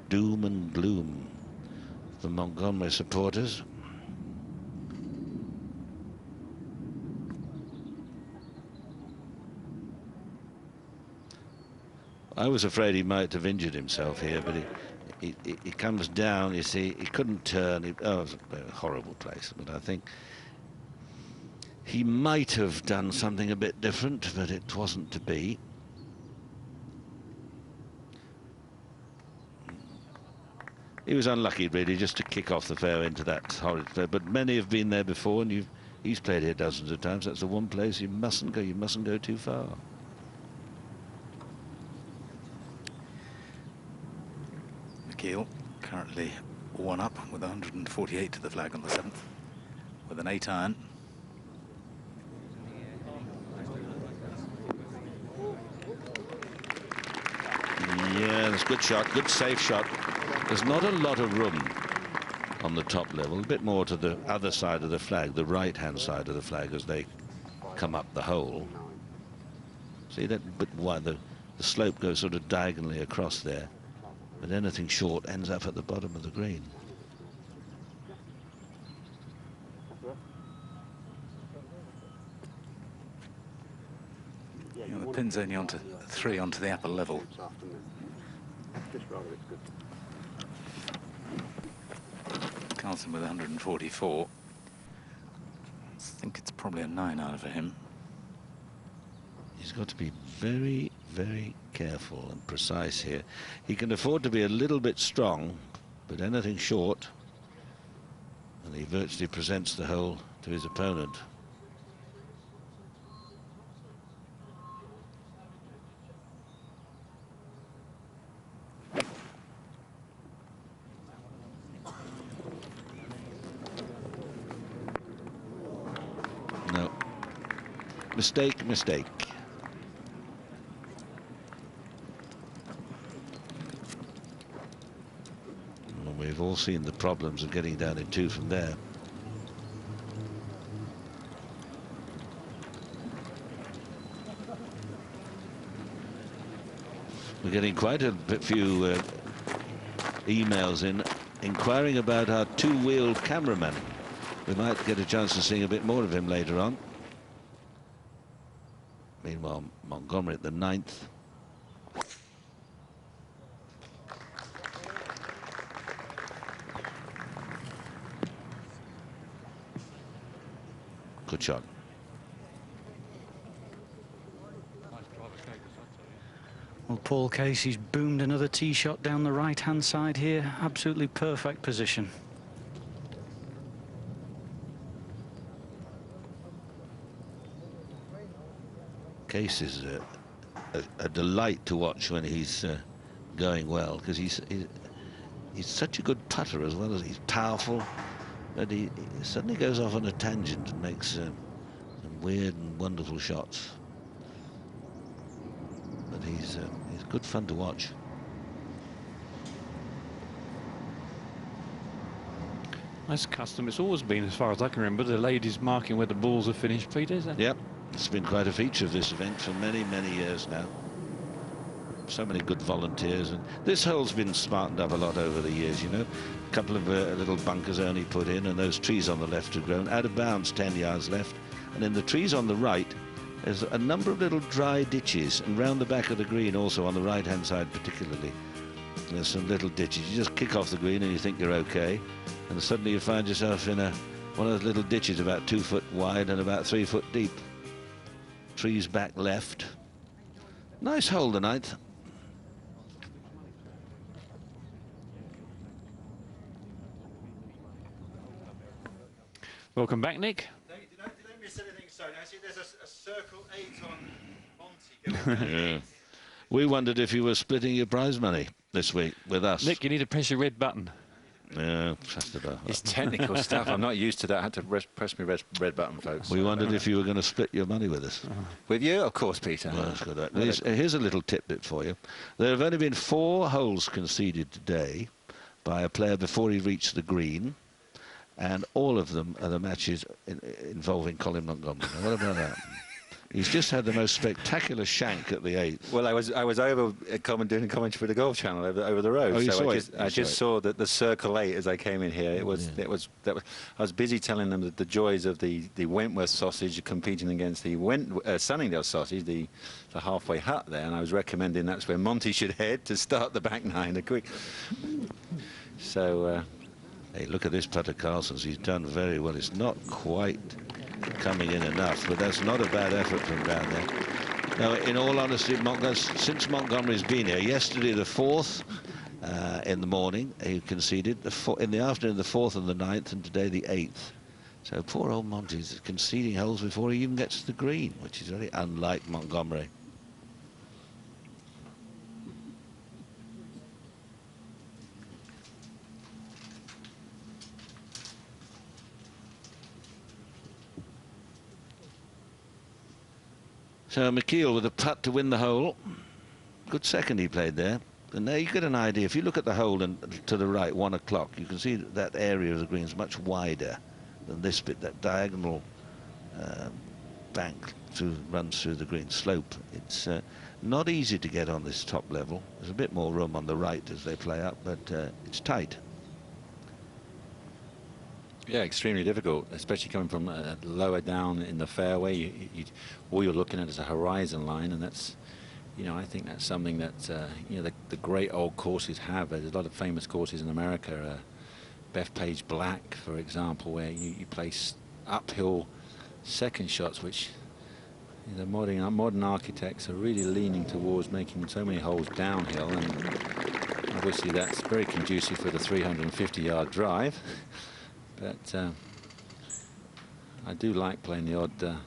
Doom and gloom for Montgomery supporters. I was afraid he might have injured himself here, but he comes down, you see, he couldn't turn. Oh, it was a horrible place, but I think he might have done something a bit different, but it wasn't to be. He was unlucky, really, just to kick off the fairway into that horrid fairway. But many have been there before, and he's played here dozens of times. That's the one place you mustn't go. You mustn't go too far. McKeel currently 1 up with 148 to the flag on the 7th with an 8 iron. Yeah, that's a good shot, good safe shot. There's not a lot of room on the top level, a bit more to the other side of the flag, the right-hand side of the flag as they come up the hole. See that bit wide, the slope goes sort of diagonally across there, but anything short ends up at the bottom of the green. You know, the pin's only onto 3 onto the upper level. Carlson with 144. think it's probably a 9 out for him. He's got to be very, very careful and precise here. He can afford to be a little bit strong, but anything short, and he virtually presents the hole to his opponent. No. Mistake, mistake. Well, we've all seen the problems of getting down in 2 from there. We're getting quite a few emails in inquiring about our 2-wheel cameraman. We might get a chance of seeing a bit more of him later on. Meanwhile, Montgomery at the 9th. Good shot. Well, Paul Casey's boomed another tee shot down the right-hand side here. Absolutely perfect position. Case is a delight to watch when he's going well, because he's such a good putter as well as he's powerful, but he suddenly goes off on a tangent and makes some weird and wonderful shots. But he's good fun to watch. That's custom. It's always been, as far as I can remember, the ladies marking where the balls are finished, Peter, isn't it? Yep. It's been quite a feature of this event for many, many years now. So many good volunteers, and this hole's been smartened up a lot over the years, you know. A couple of little bunkers only put in, and those trees on the left have grown out of bounds, 10 yards left. And in the trees on the right, there's a number of little dry ditches, and round the back of the green also on the right-hand side particularly. There's some little ditches. You just kick off the green and you think you're okay, and suddenly you find yourself in one of those little ditches about 2 foot wide and about 3 foot deep. Trees back left. Nice hole the 9th. Welcome back, Nick. Did I miss anything? Sorry, I see there's a circle 8 on Monty. Yeah. We wondered if you were splitting your prize money this week with us. Nick, you need to press your red button. Yeah, just about. It's technical stuff. I'm not used to that. I had to press my red button, folks. We wondered if you were going to split your money with us. With you? Of course, Peter. Well, that's good. Here's a little tidbit for you. There have only been 4 holes conceded today by a player before he reached the green, and all of them are the matches involving Colin Montgomery. Now, what about that? He's just had the most spectacular shank at the 8th. Well, I was over doing a commentary for the Golf Channel over the road. Oh, you saw it? I just saw that the circle 8 as I came in here. I was busy telling them that the joys of the Wentworth sausage competing against the Sunningdale sausage, the halfway hut there, and I was recommending that's where Monty should head to start the back 9 quick. So. Hey, look at this putter, Carlson's. He's done very well. It's not quite coming in enough, but that's not a bad effort from down there. Now, in all honesty, since Montgomery's been here, yesterday the 4th in the morning, he conceded. In the afternoon, the 4th and the 9th, and today the 8th. So poor old Monty's conceding holes before he even gets to the green, which is very unlike Montgomery. So McKeel with a putt to win the hole. Good second he played there. And there you get an idea. If you look at the hole and to the right, 1 o'clock, you can see that area of the green is much wider than this bit. That diagonal bank runs through the green slope. It's not easy to get on this top level. There's a bit more room on the right as they play up, but it's tight. Yeah, extremely difficult, especially coming from lower down in the fairway. All you're looking at is a horizon line, and that's, you know, I think that's something that you know, the great old courses have. There's a lot of famous courses in America, Bethpage Black, for example, where you place uphill second shots, which the modern architects are really leaning towards making so many holes downhill, and obviously that's very conducive for the 350-yard drive. But I do like playing the odd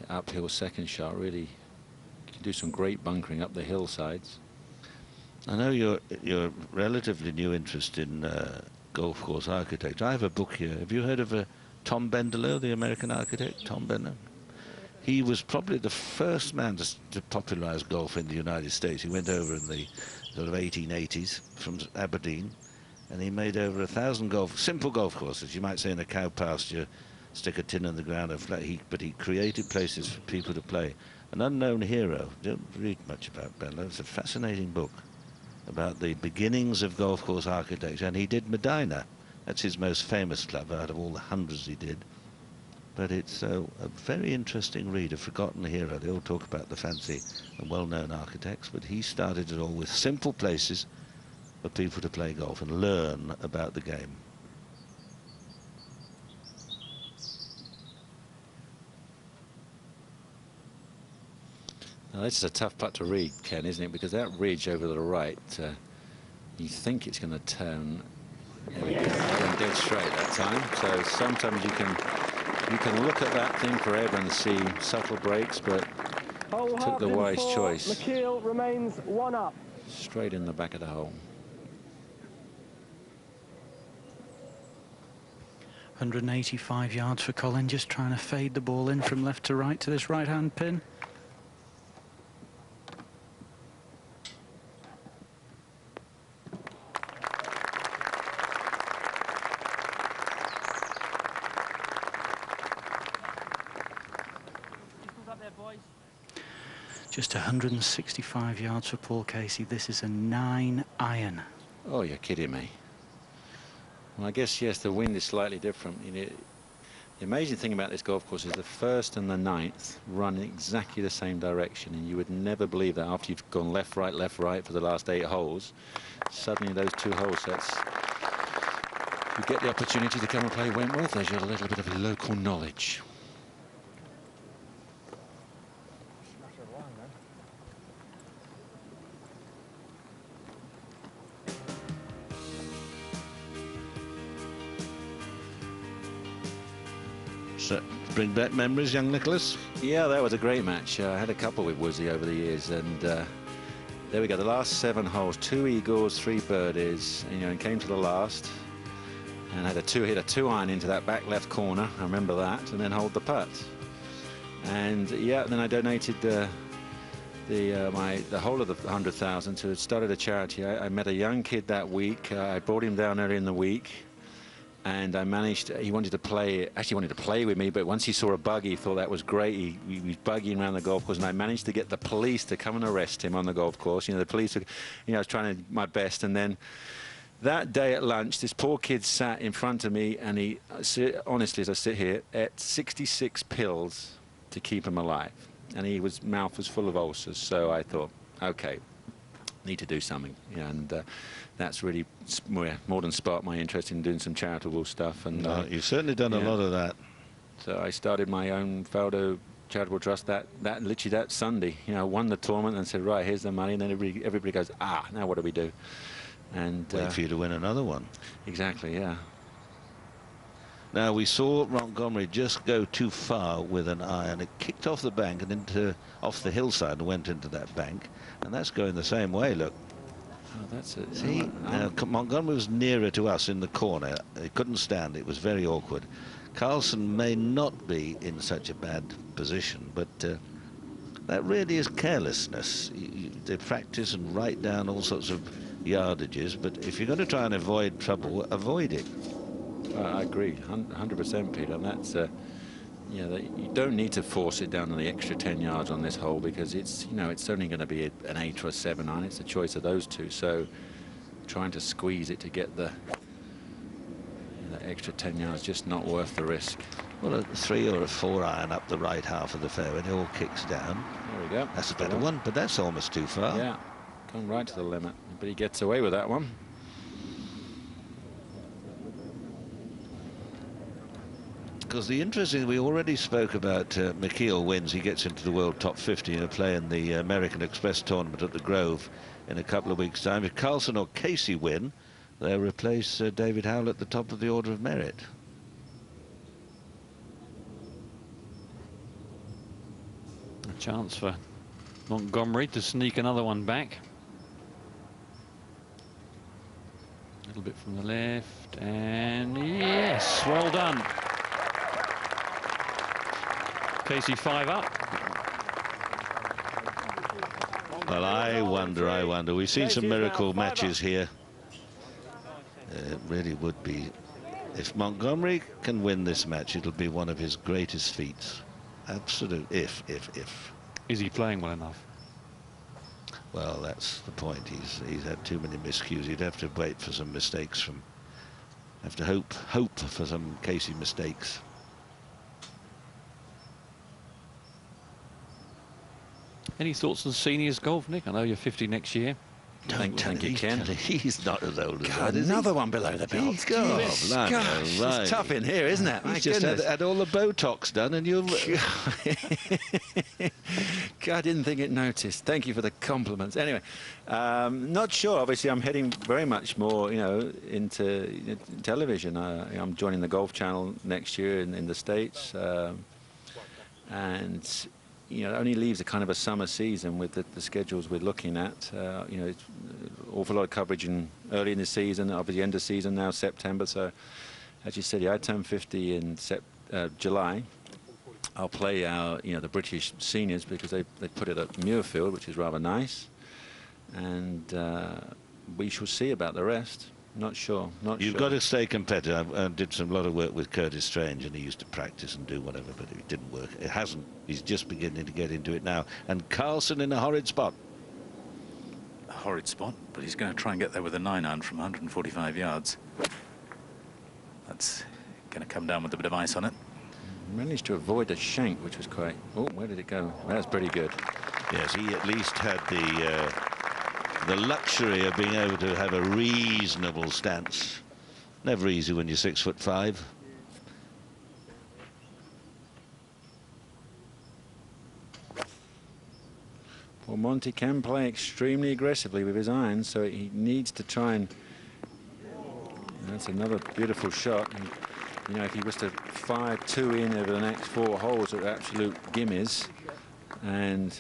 uphill second shot. Really, you can do some great bunkering up the hillsides. I know you're relatively new interest in golf course architecture. I have a book here. Have you heard of Tom Bendelow, the American architect? Tom Bendelow. He was probably the first man to popularize golf in the United States. He went over in the sort of 1880s from Aberdeen, and he made over 1,000 simple golf courses. You might say in a cow pasture, stick a tin in the ground, but he created places for people to play. An unknown hero. Don't read much about Bendelow. It's a fascinating book about the beginnings of golf course architecture, and he did Medina. That's his most famous club out of all the hundreds he did. But it's a very interesting read, a forgotten hero. They all talk about the fancy and well-known architects, but he started it all with simple places for people to play golf and learn about the game. Now, this is a tough putt to read, Ken, isn't it? Because that ridge over to the right, you think it's going to turn. There we go. That went dead straight that time. So sometimes you can look at that thing forever and see subtle breaks, but took the wise choice. McKeel remains 1 up. Straight in the back of the hole. 185 yards for Colin, just trying to fade the ball in from left to right to this right-hand pin. Just 165 yards for Paul Casey. This is a 9-iron. Oh, you're kidding me. Well, I guess, yes, the wind is slightly different. You know, the amazing thing about this golf course is the 1st and the 9th run in exactly the same direction, and you would never believe that after you've gone left, right for the last 8 holes, suddenly those 2 hole sets, you get the opportunity to come and play Wentworth. There's a little bit of local knowledge. Bring back memories, young Nicholas? Yeah, that was a great match. I had a couple with Woodsy over the years, and there we go. The last 7 holes, 2 eagles, 3 birdies, and came to the last, and had hit a 2-iron into that back left corner. I remember that, and then hold the putt. And yeah, then I donated the whole of the 100,000 to started a charity. I met a young kid that week. I brought him down early in the week. And I managed, he wanted to play with me, but once he saw a buggy, he thought that was great. He was buggying around the golf course, and I managed to get the police to come and arrest him on the golf course. The police were, I was trying my best. And then that day at lunch, this poor kid sat in front of me, and he, honestly, as I sit here, ate 66 pills to keep him alive. And his mouth was full of ulcers. So I thought, okay, need to do something. And that's really more than sparked my interest in doing some charitable stuff. And you've certainly done a lot of that. So I started my own Faldo charitable trust literally that Sunday. Won the tournament and said, right, here's the money. And then everybody goes, now what do we do? And wait for you to win another one. Exactly, yeah. Now, we saw Montgomery just go too far with an iron. It kicked off the bank and off the hillside and went into that bank. And that's going the same way, look. Oh, that's it. See, now Montgomery was nearer to us in the corner. He couldn't stand. It was very awkward. Carlson may not be in such a bad position, but that really is carelessness. They practice and write down all sorts of yardages, but if you're going to try and avoid trouble, avoid it. I agree, 100%, Peter. And that's, you don't need to force it down on the extra 10 yards on this hole, because it's only going to be an 8 or a 7-iron. It's a choice of those two. So trying to squeeze it to get the extra 10 yards, just not worth the risk. Well, a 3 or a 4-iron up the right half of the fairway, it all kicks down. There we go. That's a better one, but that's almost too far. Yeah, gone right to the limit, but he gets away with that one. Because the interesting, we already spoke about McKeel wins, he gets into the world top 50 and play in the American Express tournament at the Grove in a couple of weeks' time. If Carlson or Casey win, they'll replace David Howell at the top of the order of merit. A chance for Montgomery to sneak another one back. A little bit from the left, and yes, well done. Casey 5 up. Well, I wonder. We've seen some miracle matches here. It really would be. If Montgomery can win this match, it'll be one of his greatest feats. Absolute if. Is he playing well enough? Well, that's the point. He's had too many miscues. He'd have to wait for some mistakes from. Have to hope for some Casey mistakes. Any thoughts on seniors golf, Nick? I know you're 50 next year. Don't think you can. He's not as old as God, that, is another he? one below the belt. It's tough in here, isn't it? He's just had all the Botox done, and you'll. God, I didn't think it noticed. Thank you for the compliments. Anyway, not sure. Obviously, I'm heading very much more, into television. I'm joining the Golf Channel next year in the States, and. It only leaves a kind of a summer season with the schedules we're looking at. It's an awful lot of coverage early in the season, obviously end of season now, September. So, as you said, I turn 50 in July. I'll play the British seniors because they put it at Muirfield, which is rather nice. And we shall see about the rest. Not sure. You've got to stay competitive. I did a lot of work with Curtis Strange, and he used to practice and do whatever, but it didn't work. It hasn't. He's just beginning to get into it now. And Carlson in a horrid spot. A horrid spot, but he's going to try and get there with a 9-iron from 145 yards. That's going to come down with a bit of ice on it. Managed to avoid a shank, which was quite. Oh, where did it go? That's pretty good. Yes, he at least had the luxury of being able to have a reasonable stance. Never easy when you're 6'5". Well, Monty can play extremely aggressively with his irons, so he needs to try and. That's another beautiful shot. And, if he was to fire 2 in over the next 4 holes, that are absolute gimmies, and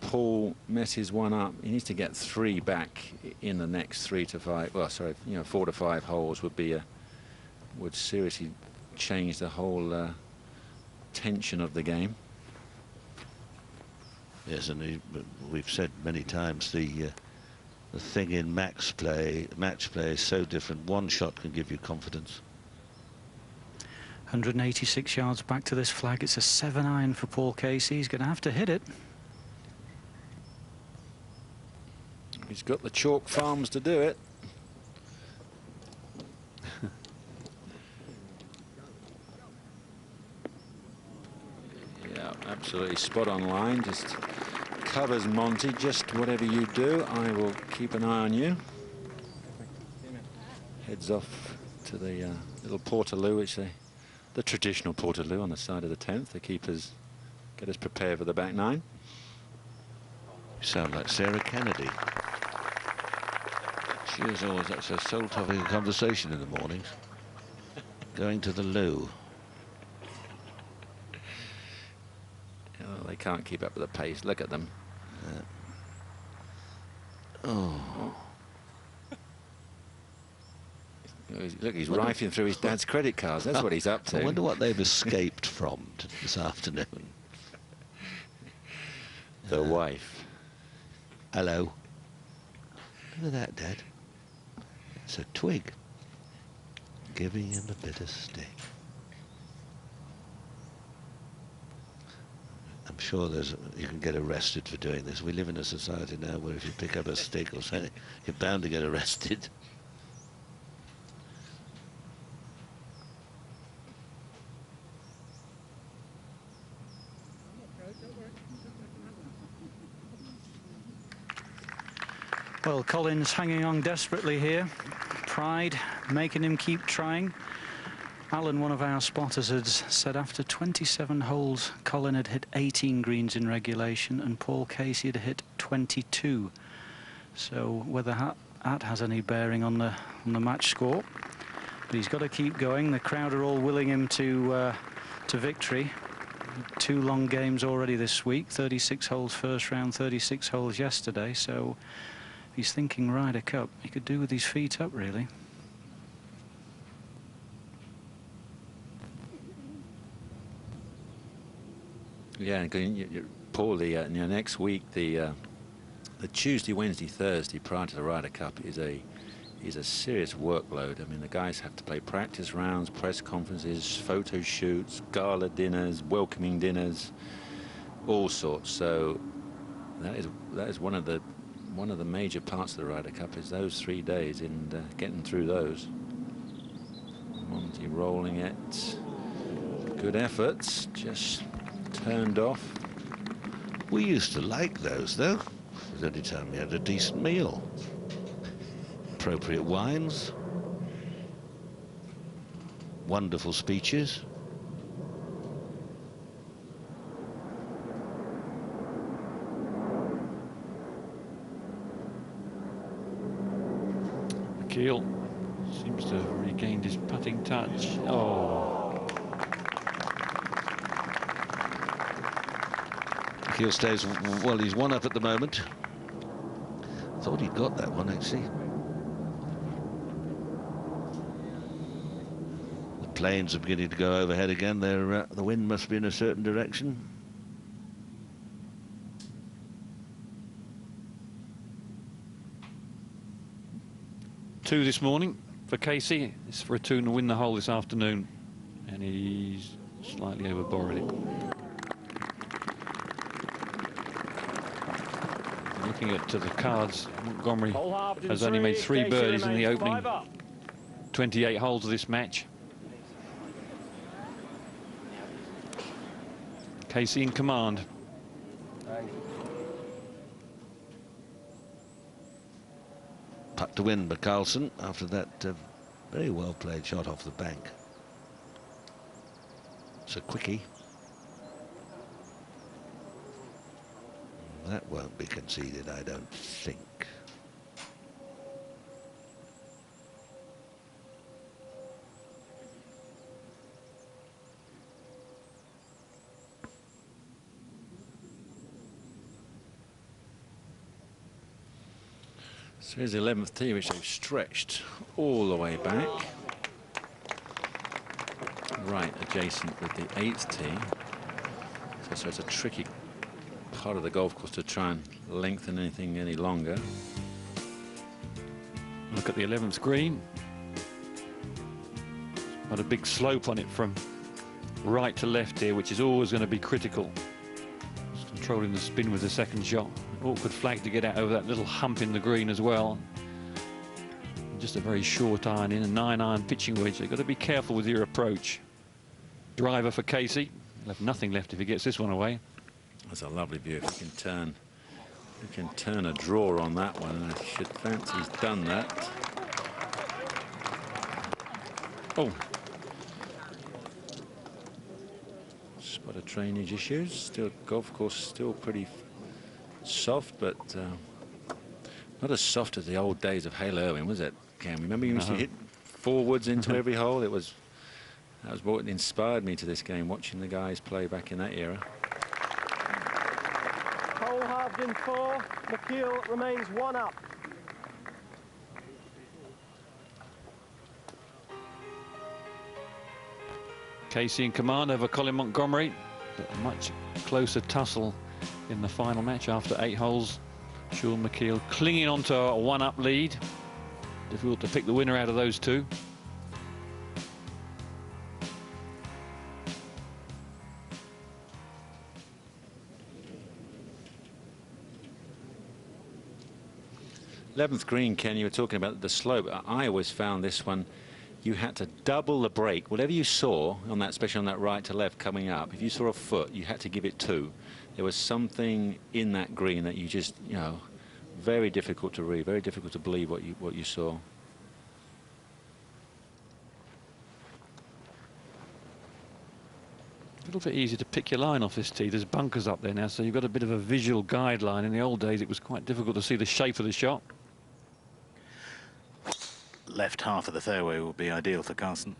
Paul messes one up, he needs to get 3 back in the next 3 to 5. Well, sorry, 4 to 5 holes would seriously change the whole tension of the game. Yes, and we've said many times the thing in match play is so different. One shot can give you confidence. 186 yards back to this flag. It's a 7-iron for Paul Casey. He's going to have to hit it. He's got the chalk farms to do it. Yeah, absolutely spot on line. Just covers Monty. Just whatever you do, I will keep an eye on you. Heads off to the little Portaloo, which the traditional Portaloo on the side of the 10th. The keepers get us prepared for the back 9. You sound like Sarah Kennedy. She is always, that's her sole topic of conversation in the mornings. Going to the loo. Oh, they can't keep up with the pace. Look at them. Oh. Look, he's rifling through his dad's credit cards. That's what he's up to. I wonder what they've escaped from this afternoon. The wife. Hello. Look at that, Dad. It's a twig. Giving him a bit of stick. I'm sure you can get arrested for doing this. We live in a society now where if you pick up a stick or something, you're bound to get arrested. Well, Collins hanging on desperately here. Pride making him keep trying. Alan, one of our spotters, had said after 27 holes, Colin had hit 18 greens in regulation and Paul Casey had hit 22. So whether that has any bearing on the match score, but he's got to keep going. The crowd are all willing him to victory. 2 long games already this week. 36 holes first round, 36 holes yesterday. So he's thinking Ryder Cup. He could do with his feet up, really. Yeah, and Paul, next week, the Tuesday, Wednesday, Thursday prior to the Ryder Cup is a serious workload. I mean, the guys have to play practice rounds, press conferences, photo shoots, gala dinners, welcoming dinners, all sorts. So that is one of the major parts of the Ryder Cup, is those 3 days and getting through those. Monty rolling it. Good efforts, just turned off. We used to like those, though. It was the only time we had a decent meal. Appropriate wines. Wonderful speeches. McKeel seems to have regained his putting touch. Oh. McKeel stays, well, he's 1 up at the moment. Thought he'd got that one, actually. The planes are beginning to go overhead again. The wind must be in a certain direction. Two this morning for Casey. It's for a 2 to win the hole this afternoon, and he's slightly overborrowed it. Looking at the cards, Montgomery has only made 3 birdies in the opening 28 holes of this match. Casey in command. Putt to win by Carlson after that very well played shot off the bank. It's a quickie. That won't be conceded, I don't think. So here's the 11th tee, which they've stretched all the way back. Right adjacent with the 8th tee. So it's a tricky part of the golf course to try and lengthen anything any longer. Look at the 11th green. Got a big slope on it from right to left here, which is always going to be critical. Just controlling the spin with the second shot. Awkward flag to get out over that little hump in the green as well. Just a very short iron in, a 9-iron pitching wedge. They've got to be careful with your approach. Driver for Casey. He'll have nothing left if he gets this one away. That's a lovely view. If you can turn a draw on that one, and I should fancy he's done that. Oh. Spot of drainage issues. Still, golf course still pretty soft, but not as soft as the old days of Hazell Irvine, was it, Cam? Remember you used to hit forwards into every hole? That was what inspired me to this game, watching the guys play back in that era. Hole halved in 4. McKeel remains 1 up. Casey in command over Colin Montgomery, but a much closer tussle in the final match after 8 holes. Sean McKeel clinging on to a 1-up lead. Difficult to pick the winner out of those two. Eleventh green, Ken, you were talking about the slope. I always found this one, you had to double the break. Whatever you saw on that, especially on that right to left coming up, if you saw a foot, you had to give it 2. There was something in that green that you just, you know, very difficult to read, very difficult to believe what you saw. little bit easier to pick your line off this tee. There's bunkers up there now, so you've got a bit of a visual guideline. In the old days, it was quite difficult to see the shape of the shot. Left half of the fairway will be ideal for Carson.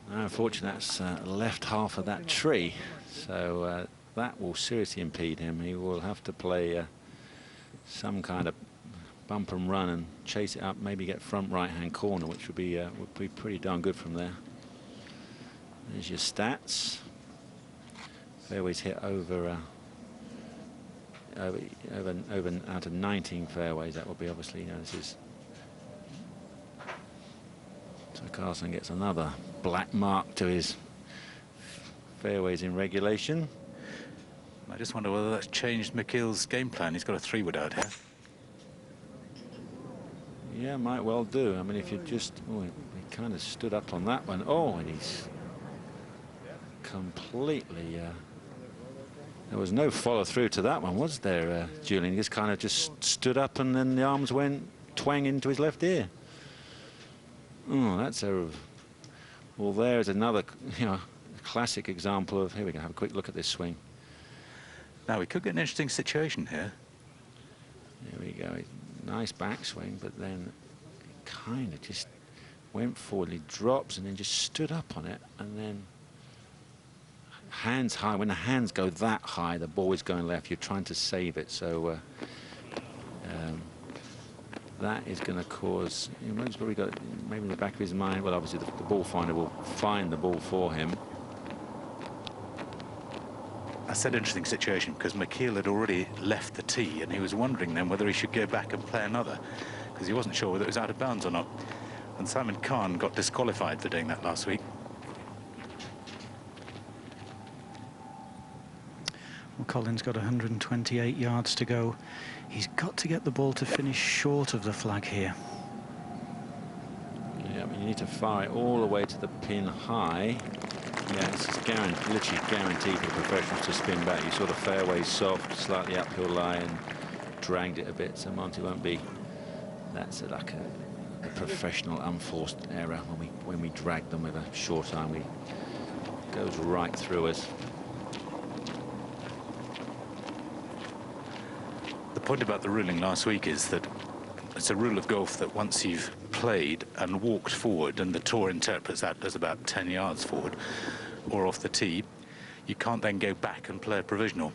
Unfortunately, that's left half of that tree, so that will seriously impede him. He will have to play some kind of bump and run and chase it up, maybe get front right-hand corner, which would be pretty darn good from there. There's your stats. Fairways hit over out of 19 fairways. That will be obviously, you know, this is. So Carson gets another black mark to his fairways in regulation. I just wonder whether that's changed McKeel's game plan. He's got a 3-wood out here. Yeah, might well do. I mean, if you just... Oh, he kind of stood up on that one. Oh, and he's completely... there was no follow-through to that one, was there, Julian? He just kind of just stood up and then the arms went twang into his left ear. Oh, that's a... Well, there's another, you know, classic example of... Here we go, have a quick look at this swing. Now, we could get an interesting situation here. There we go. Nice backswing, but then it kind of just went forward. He drops and then just stood up on it, and then hands high. When the hands go that high, the ball is going left. You're trying to save it, so that is going to cause. You know, he's probably got maybe in the back of his mind. Well, obviously the ball finder will find the ball for him. I said interesting situation because McKeel had already left the tee and he was wondering then whether he should go back and play another because he wasn't sure whether it was out of bounds or not. And Simon Khan got disqualified for doing that last week. Well, Colin's got 128 yards to go. He's got to get the ball to finish short of the flag here. Yeah, I mean, you need to fire it all the way to the pin high. Yeah, this is literally guaranteed for the professionals to spin back. You saw the fairway soft, slightly uphill lie and dragged it a bit, so Monty won't be. That's like a professional unforced error when we drag them with a short iron. It goes right through us. The point about the ruling last week is that it's a rule of golf that once you've played and walked forward, and the tour interprets that as about 10 yards forward or off the tee, you can't then go back and play a provisional.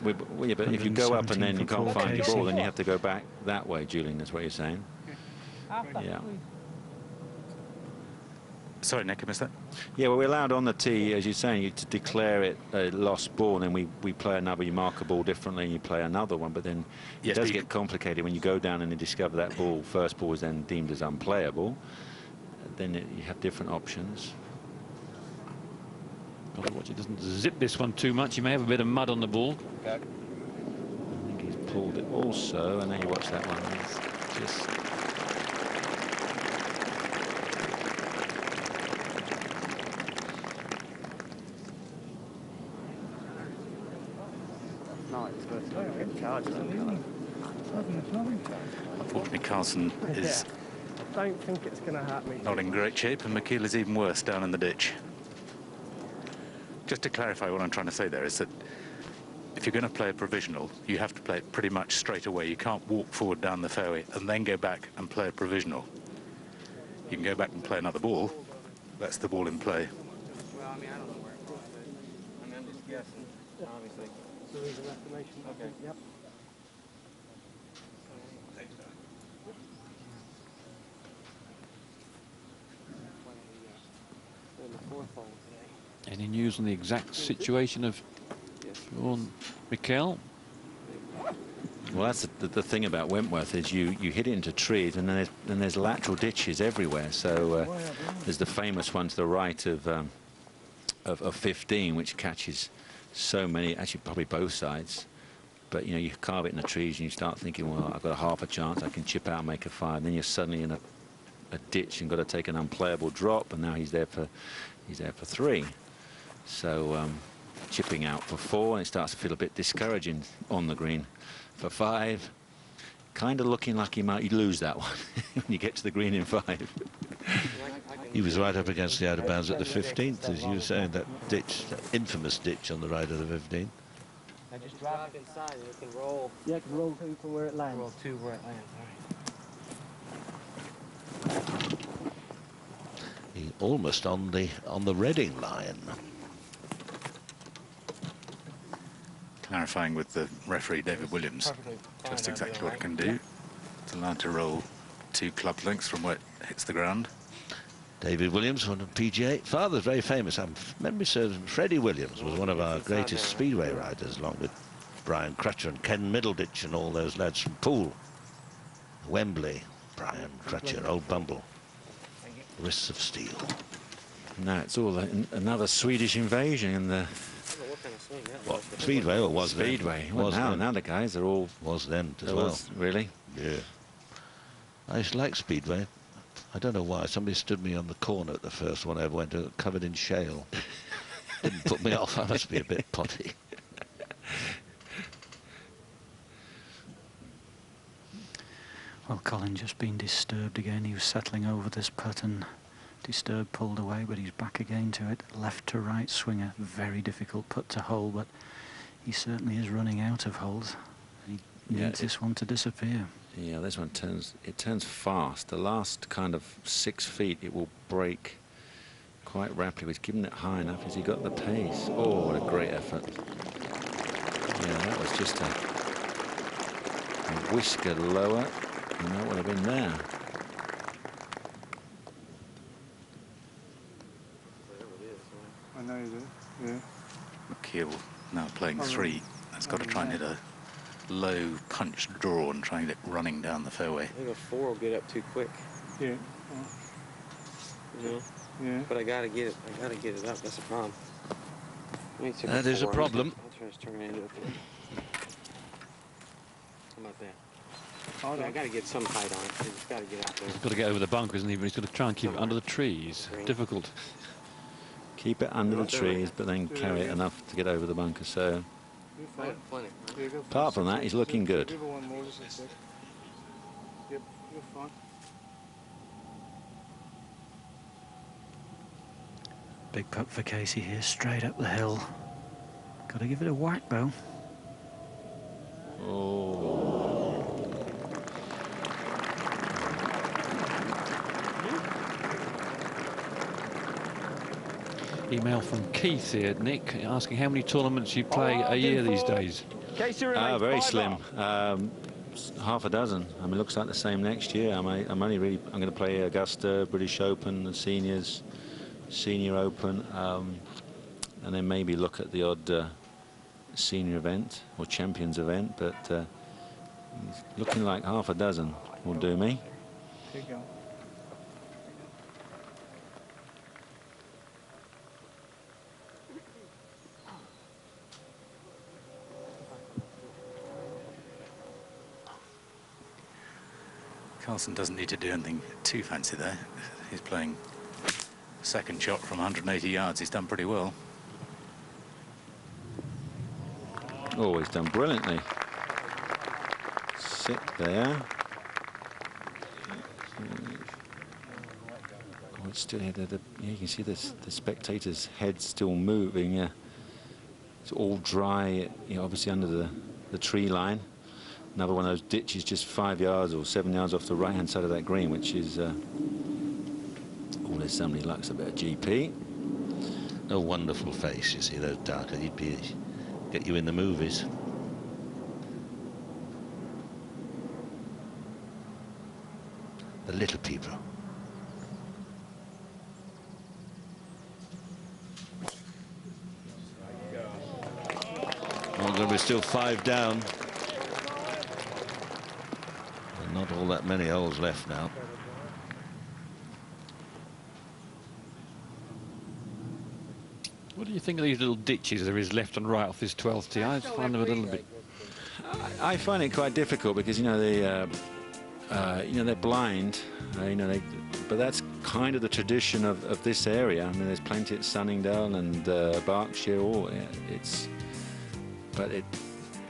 Yeah, but if you go up and then you can't find your ball, then you have to go back that way, Julian. That's what you're saying. Yeah. Sorry, Nick, I missed that. Yeah, well, we're allowed on the tee, as you're saying, to declare it a lost ball, and then we play another. You mark a ball differently, and you play another one. But then it does get complicated when you go down and you discover that ball. First ball is then deemed as unplayable. Then you have different options. Got to watch it doesn't zip this one too much. You may have a bit of mud on the ball. Okay. I think he's pulled it also, and then you watch that one. It's just. Unfortunately, Carson is I don't think it's going to hurt me. not in great shape, and McKeel is even worse down in the ditch. Just to clarify, what I'm trying to say there is that if you're going to play a provisional, you have to play it pretty much straight away. You can't walk forward down the fairway and then go back and play a provisional. You can go back and play another ball. That's the ball in play. Well, I mean, I don't know where it goes, but I'm just guessing, obviously. So there's an estimation. Okay. Yep. Any news on the exact situation of Sean McKeel? Well, that's the thing about Wentworth is you hit it into trees, and then there's lateral ditches everywhere. So there's the famous one to the right of 15, which catches so many, actually probably both sides. But you know, you carve it in the trees, and you start thinking, well, I've got a half a chance, I can chip out and make a 5. And then you're suddenly in a ditch and got to take an unplayable drop, and now he's there for 3. So chipping out for 4, and it starts to feel a bit discouraging on the green for 5. kind of looking like he might lose that one when you get to the green in 5. He was right up against the out of bounds at the 15th, as you were saying, that ditch, that infamous ditch on the right of the 15th. I just drop inside and it can roll. Yeah, it can roll from where it lands. Roll to where it lands, all right. He almost on the Reading line. Clarifying with the referee, David Williams, just exactly what it can do. It's allowed to roll 2 club lengths from where it hits the ground. David Williams, one of PGA. Father's very famous. Memory serves, Freddie Williams was one of our greatest speedway riders, along with Brian Crutcher and Ken Middleditch and all those lads from Poole, Wembley, Brian Crutcher, Old Bumble, Wrists of Steel. Now it's all another Swedish invasion in the What, Speedway or was Speedway. Then? Well, Was now, then. now the guys are all... Was then as well. Really? Yeah. I used to like Speedway. I don't know why. Somebody stood me on the corner at the first one I ever went to, covered in shale. Didn't put me off. I must be a bit potty. Well, Colin just been disturbed again. He was settling over this putt and disturbed, pulled away, but he's back again to it. Left to right swinger. Very difficult putt to hold, but he certainly is running out of holes. He needs this one to disappear. Yeah, this one turns fast. The last kind of 6 feet, it will break quite rapidly. He's given it high enough. Has he got the pace? Oh, what a great effort. Yeah, that was just a whisker lower, and that would have been there. I know you do, yeah. McKeel now playing 3. That's got to try and hit a low punch draw and try and get running down the fairway. I think a 4 will get up too quick. Yeah. You know? Yeah. But I gotta get it. I gotta get it up. That's the problem. That is a problem. I'll try to turn it into a 3. How about that? Oh, I gotta get some height on it. It's gotta get out there. He's got to get over the bunkers, isn't he? But he's got to try and keep it under the trees. Difficult. Keep it under the trees, but then carry it enough to get over the bunker. So, Plenty. apart from that, he's looking good. Give her one more, just a sec. Yep, you're fine. Big putt for Casey here, straight up the hill. Got to give it a whack, though. Oh. Email from Keith here, Nick, asking how many tournaments you play a year these days. Very slim. Half a dozen. I mean, it looks like the same next year. I'm going to play Augusta, British Open, the Seniors, Senior Open, and then maybe look at the odd senior event or Champions event. But it's looking like half a dozen will do me. There you go. Carlson doesn't need to do anything too fancy there. He's playing second shot from 180 yards. He's done pretty well. Oh, he's done brilliantly. Sit there. Oh, it's still here. Yeah, you can see this, the spectators' heads still moving. Yeah, it's all dry. You know, obviously under the tree line. Another one of those ditches just 5 yards or 7 yards off the right-hand side of that green, which is... oh, there's somebody who likes a bit of GP. A wonderful face, you see, those darker. He'd get you in the movies. The little people. Well, going to be still 5 down. Not all that many holes left now. What do you think of these little ditches there is left and right off this 12th tee? I find them a little bit... I find it quite difficult because, you know, they're blind, but that's kind of the tradition of this area. I mean, there's plenty at Sunningdale and Berkshire.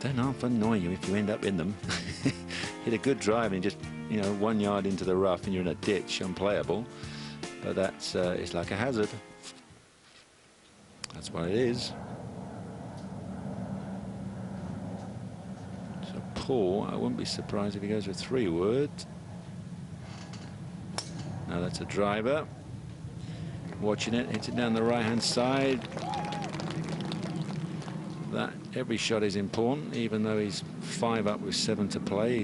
Then half annoy you if you end up in them. Hit a good drive and just, you know, 1 yard into the rough and you're in a ditch, unplayable. But that's it's like a hazard. That's what it is. So Paul, I wouldn't be surprised if he goes with 3 wood. Now that's a driver. Watching it, hits it down the right-hand side. That every shot is important, even though he's 5 up with 7 to play.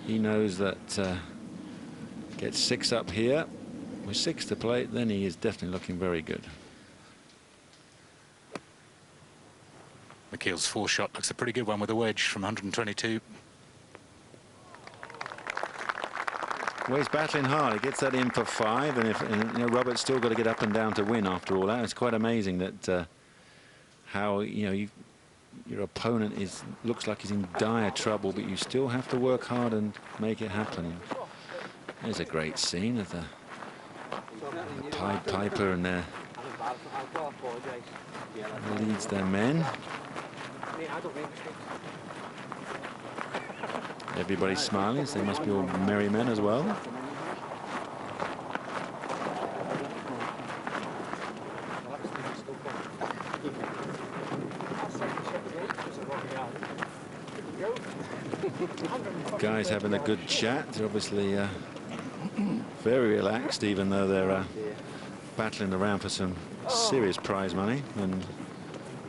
He knows that gets 6 up here with 6 to play, then he is definitely looking very good. McKeel's 4 shot looks a pretty good one with a wedge from 122. Well, he's battling hard. He gets that in for 5, and you know, Robert's still got to get up and down to win after all that. It's quite amazing that how, you know, your opponent looks like he's in dire trouble, but you still have to work hard and make it happen. There's a great scene of the Pied Piper and their leads their men. Everybody's smiling, so they must be all merry men as well. Guys having a good chat. They're obviously very relaxed, even though they're battling around for some serious prize money. And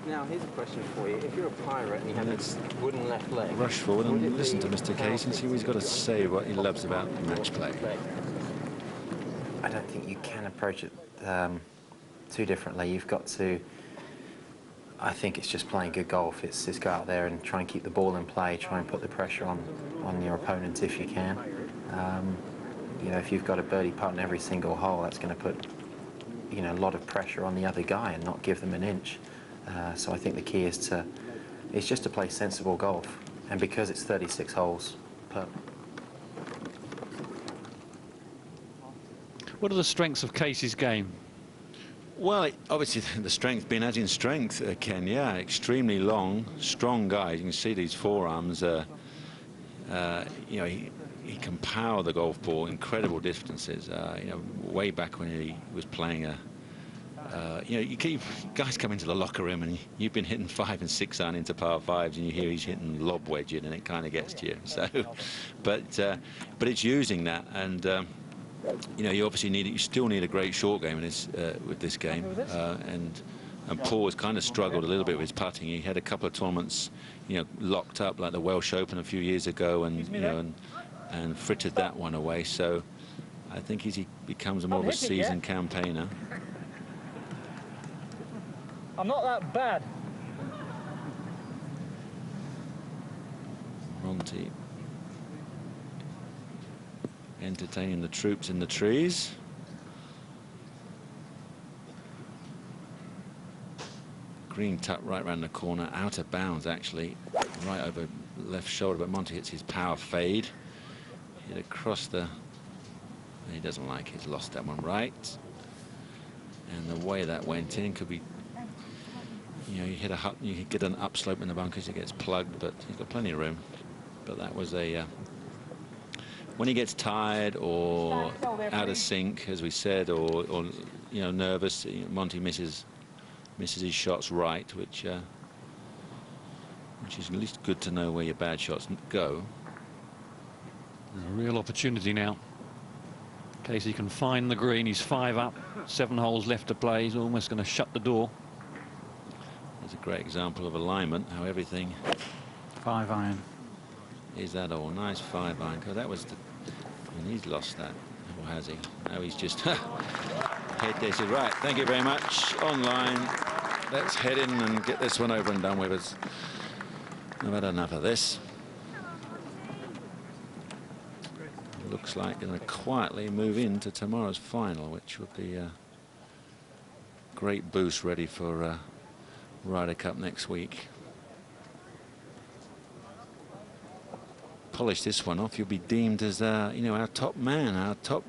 now, here's a question for you. If you're a pirate and you have a wooden left leg... Rush forward and listen to Mr. Case and see what he's got to say, what he loves about match play. I don't think you can approach it too differently. You've got to... I think it's just playing good golf. It's just go out there and try and keep the ball in play, try and put the pressure on your opponent if you can. You know, if you've got a birdie putt in every single hole, that's going to put, you know, a lot of pressure on the other guy and not give them an inch. So I think the key is just to play sensible golf, and because it's 36 holes per. What are the strengths of Casey's game? Well, obviously the strength being as in strength, Ken. Yeah, extremely long, strong guy. You can see these forearms. You know, he can power the golf ball incredible distances. You know, way back when he was playing you know, you keep guys come into the locker room and you've been hitting 5 and 6 iron into par 5s, and you hear he's hitting lob wedge in, and it kind of gets to you. So, but it's using that, and you know, you obviously you still need a great short game in this with this game, and Paul has kind of struggled a little bit with his putting. He had a couple of tournaments, you know, locked up, like the Welsh Open a few years ago, and you know, and frittered that one away. So I think as he becomes a more of a seasoned campaigner. I'm not that bad. Monty entertaining the troops in the trees. Green tuck right round the corner, out of bounds actually, right over left shoulder, but Monty hits his power fade. Hit across the... He doesn't like it, he's lost that one right. And the way that went in could be... You know, you get an upslope in the bunkers, it gets plugged, but he's got plenty of room. But that was a... when he gets tired or out of sync, as we said, or you know, nervous, Monty misses his shots right, which is at least good to know where your bad shots go. A real opportunity now. Casey can find the green. He's 5 up, 7 holes left to play. He's almost going to shut the door. There's a great example of alignment, how everything 5 iron. Is that all? Nice 5 iron. Because that was the... And he's lost that. Or has he? Now he's just head this. Right, thank you very much. Online. Let's head in and get this one over and done with. I've had enough of this. Looks like going to quietly move into tomorrow's final, which will be a great boost ready for Ryder Cup next week. Polish this one off, you'll be deemed as you know, our top man, our top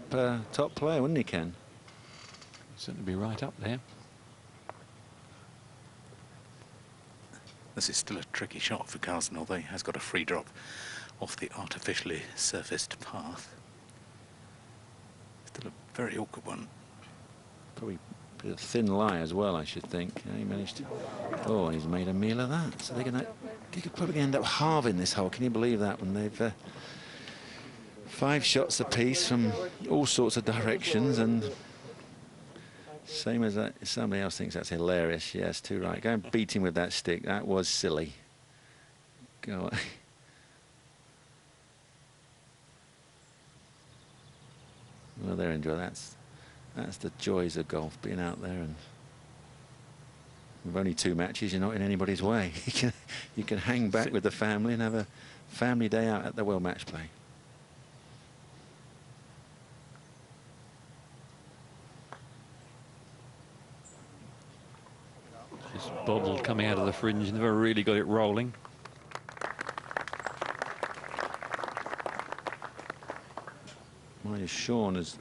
player, wouldn't he, Ken? Certainly be right up there. This is still a tricky shot for Carson, although he has got a free drop off the artificially surfaced path. Still a very awkward one. Probably a bit of thin lie as well, I should think. He managed to... Oh, he's made a meal of that. So they're going to... They could probably end up halving this hole. Can you believe that? When they've 5 shots apiece from all sorts of directions, and same as that, somebody else thinks that's hilarious. Yes, too right. Go and beat him with that stick. That was silly. Go on. Well, they're enjoying that. That's the joys of golf, being out there, and with only 2 matches, you're not in anybody's way. You can hang back with the family and have a family day out at the World Matchplay. Just bobbled coming out of the fringe, never really got it rolling. Well, Sean's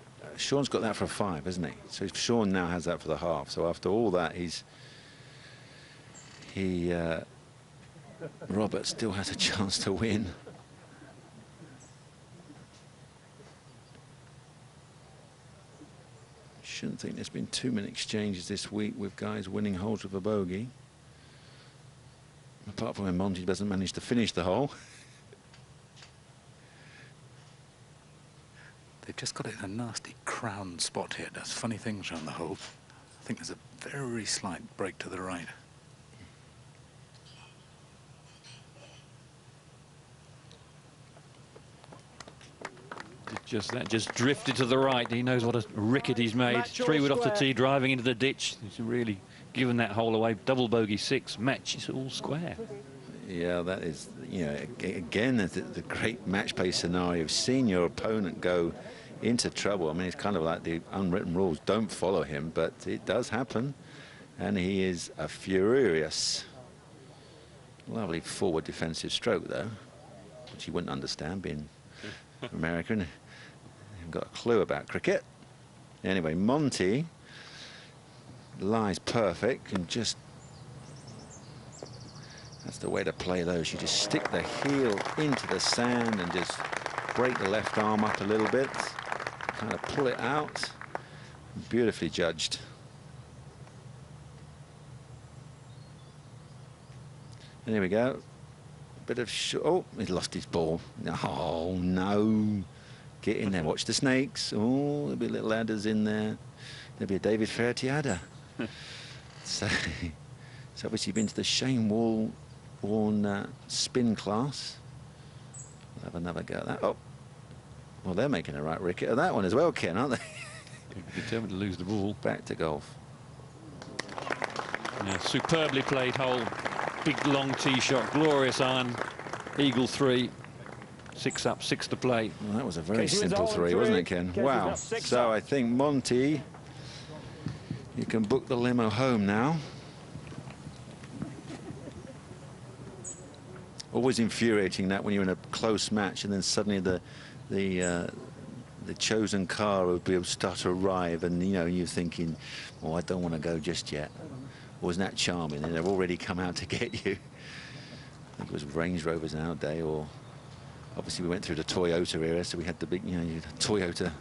got that for a 5, hasn't he? So Sean now has that for the half. So after all that, Robert still has a chance to win. Shouldn't think there's been too many exchanges this week with guys winning holes with a bogey. Apart from when Monty doesn't manage to finish the hole. They've just got it in a nasty crown spot here. It does funny things around the hole. I think there's a very slight break to the right. Just drifted to the right. He knows what a ricket he's made. 3-wood off the tee, driving into the ditch. He's really given that hole away. Double bogey 6, match is all square. Yeah, that is, you know, again, the great match play scenario of seeing your opponent go into trouble. I mean, it's kind of like the unwritten rules don't follow him, but it does happen. And he is a furious. Lovely forward defensive stroke, though, which he wouldn't understand, being American. Haven't got a clue about cricket. Anyway, Monty lies perfect, and just that's the way to play those. You just stick the heel into the sand and just break the left arm up a little bit, kind of pull it out. Beautifully judged. And here we go. Bit of oh, he lost his ball. Oh no! Get in there. Watch the snakes. Oh, there'll be little adders in there. There'll be a David Ferretti adder. So it's obviously been to the Shane Warne spin class. We'll have another go at that. Oh, well, they're making a right ricket of that one as well, Ken, aren't they? Determined to lose the ball. Back to golf. Yeah, superbly played hole. Big long tee shot, glorious iron, eagle 3, 6 up, 6 to play. Well, that was a very simple 3, wasn't it, Ken? Wow. So I think Monty, you can book the limo home now. Always infuriating that when you're in a close match and then suddenly the chosen car will be able to start to arrive, and you know you're thinking, oh, I don't want to go just yet. Wasn't that charming? And they've already come out to get you. I think it was Range Rovers in our day, or obviously we went through the Toyota era, so we had the big, you know, Toyota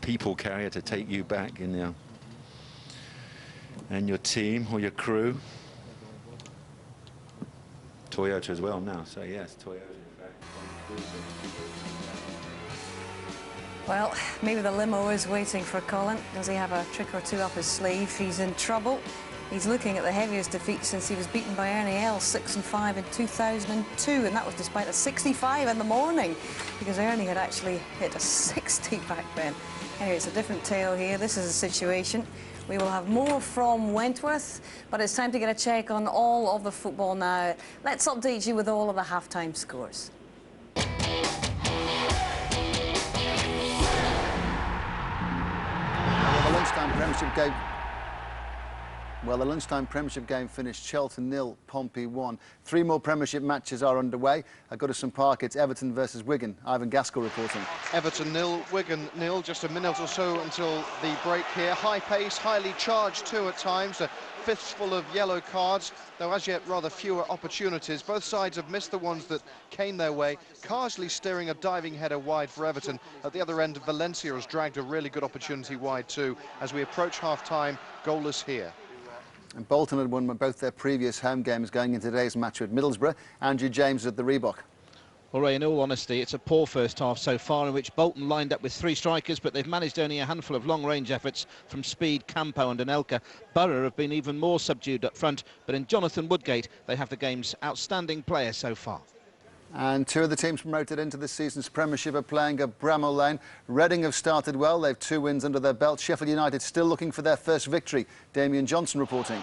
people carrier to take you back, and you know, and your team or your crew. Toyota as well now, so yes, Toyota in fact. Well, maybe the limo is waiting for Colin. Does he have a trick or two up his sleeve? He's in trouble. He's looking at the heaviest defeat since he was beaten by Ernie Els, 6 and 5 in 2002, and that was despite a 65 in the morning, because Ernie had actually hit a 60 back then. Anyway, it's a different tale here. This is the situation. We will have more from Wentworth, but it's time to get a check on all of the football now. Let's update you with all of the half-time scores. Well, the lunchtime Premiership game finished Cheltenham 0, Pompey 1. 3 more Premiership matches are underway. At Goodison Park, it's Everton versus Wigan. Ivan Gaskell reporting. Everton 0, Wigan 0. Just a minute or so until the break here. High pace, highly charged too at times. fistful of yellow cards, though as yet rather fewer opportunities. Both sides have missed the ones that came their way. Carsley steering a diving header wide for Everton. At the other end, Valencia has dragged a really good opportunity wide too. As we approach half-time, goalless here. And Bolton had won both their previous home games going into today's match with Middlesbrough. Andrew James at the Reebok. Well, Ray, in all honesty, it's a poor first half so far in which Bolton lined up with 3 strikers, but they've managed only a handful of long-range efforts from Speed, Campo and Anelka. Borough have been even more subdued up front, but in Jonathan Woodgate, they have the game's outstanding player so far. And 2 of the teams promoted into this season's Premiership are playing at Bramall Lane. Reading have started well. They've 2 wins under their belt. Sheffield United still looking for their first victory. Damien Johnson reporting.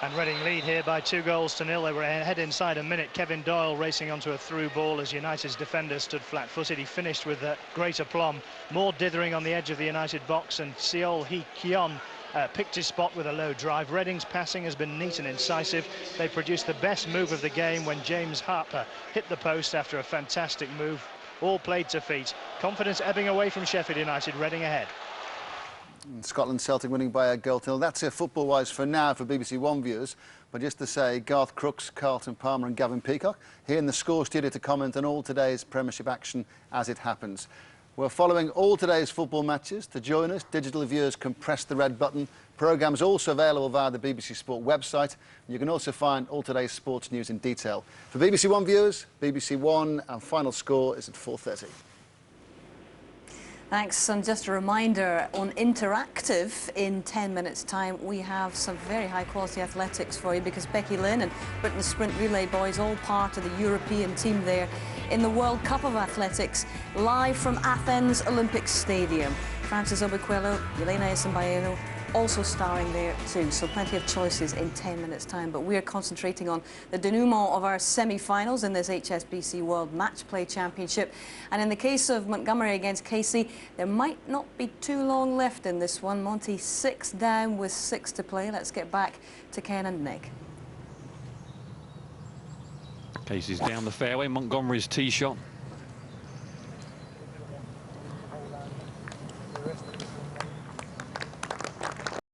And Reading lead here by 2-0. They were ahead inside a minute. Kevin Doyle racing onto a through ball as United's defender stood flat-footed. He finished with great aplomb. More dithering on the edge of the United box, and Seol Hee Kyon picked his spot with a low drive. Reading's passing has been neat and incisive. They produced the best move of the game when James Harper hit the post after a fantastic move. All played to feet. Confidence ebbing away from Sheffield United. Reading ahead. And Scotland Celtic winning by a goal to nil. That's it football-wise for now for BBC One viewers. But just to say, Garth Crooks, Carlton Palmer and Gavin Peacock here in the Score studio to comment on all today's Premiership action as it happens. We're following all today's football matches. To join us, digital viewers can press the red button. Programmes also available via the BBC Sport website. You can also find all today's sports news in detail. For BBC One viewers, BBC One, and final score is at 4:30. Thanks, and just a reminder on Interactive, in 10 minutes time we have some very high quality athletics for you, because Becky Lynn and Britain's sprint relay boys all part of the European team there in the World Cup of Athletics, live from Athens Olympic Stadium. Francis Obiquelo, Elena Esambayeno also starring there too, so plenty of choices in 10 minutes time. But we're concentrating on the denouement of our semi-finals in this HSBC World Matchplay Championship, and in the case of Montgomery against Casey, there might not be too long left in this one. Monty 6 down with 6 to play. Let's get back to Ken and Nick. Casey's down the fairway. Montgomery's tee shot.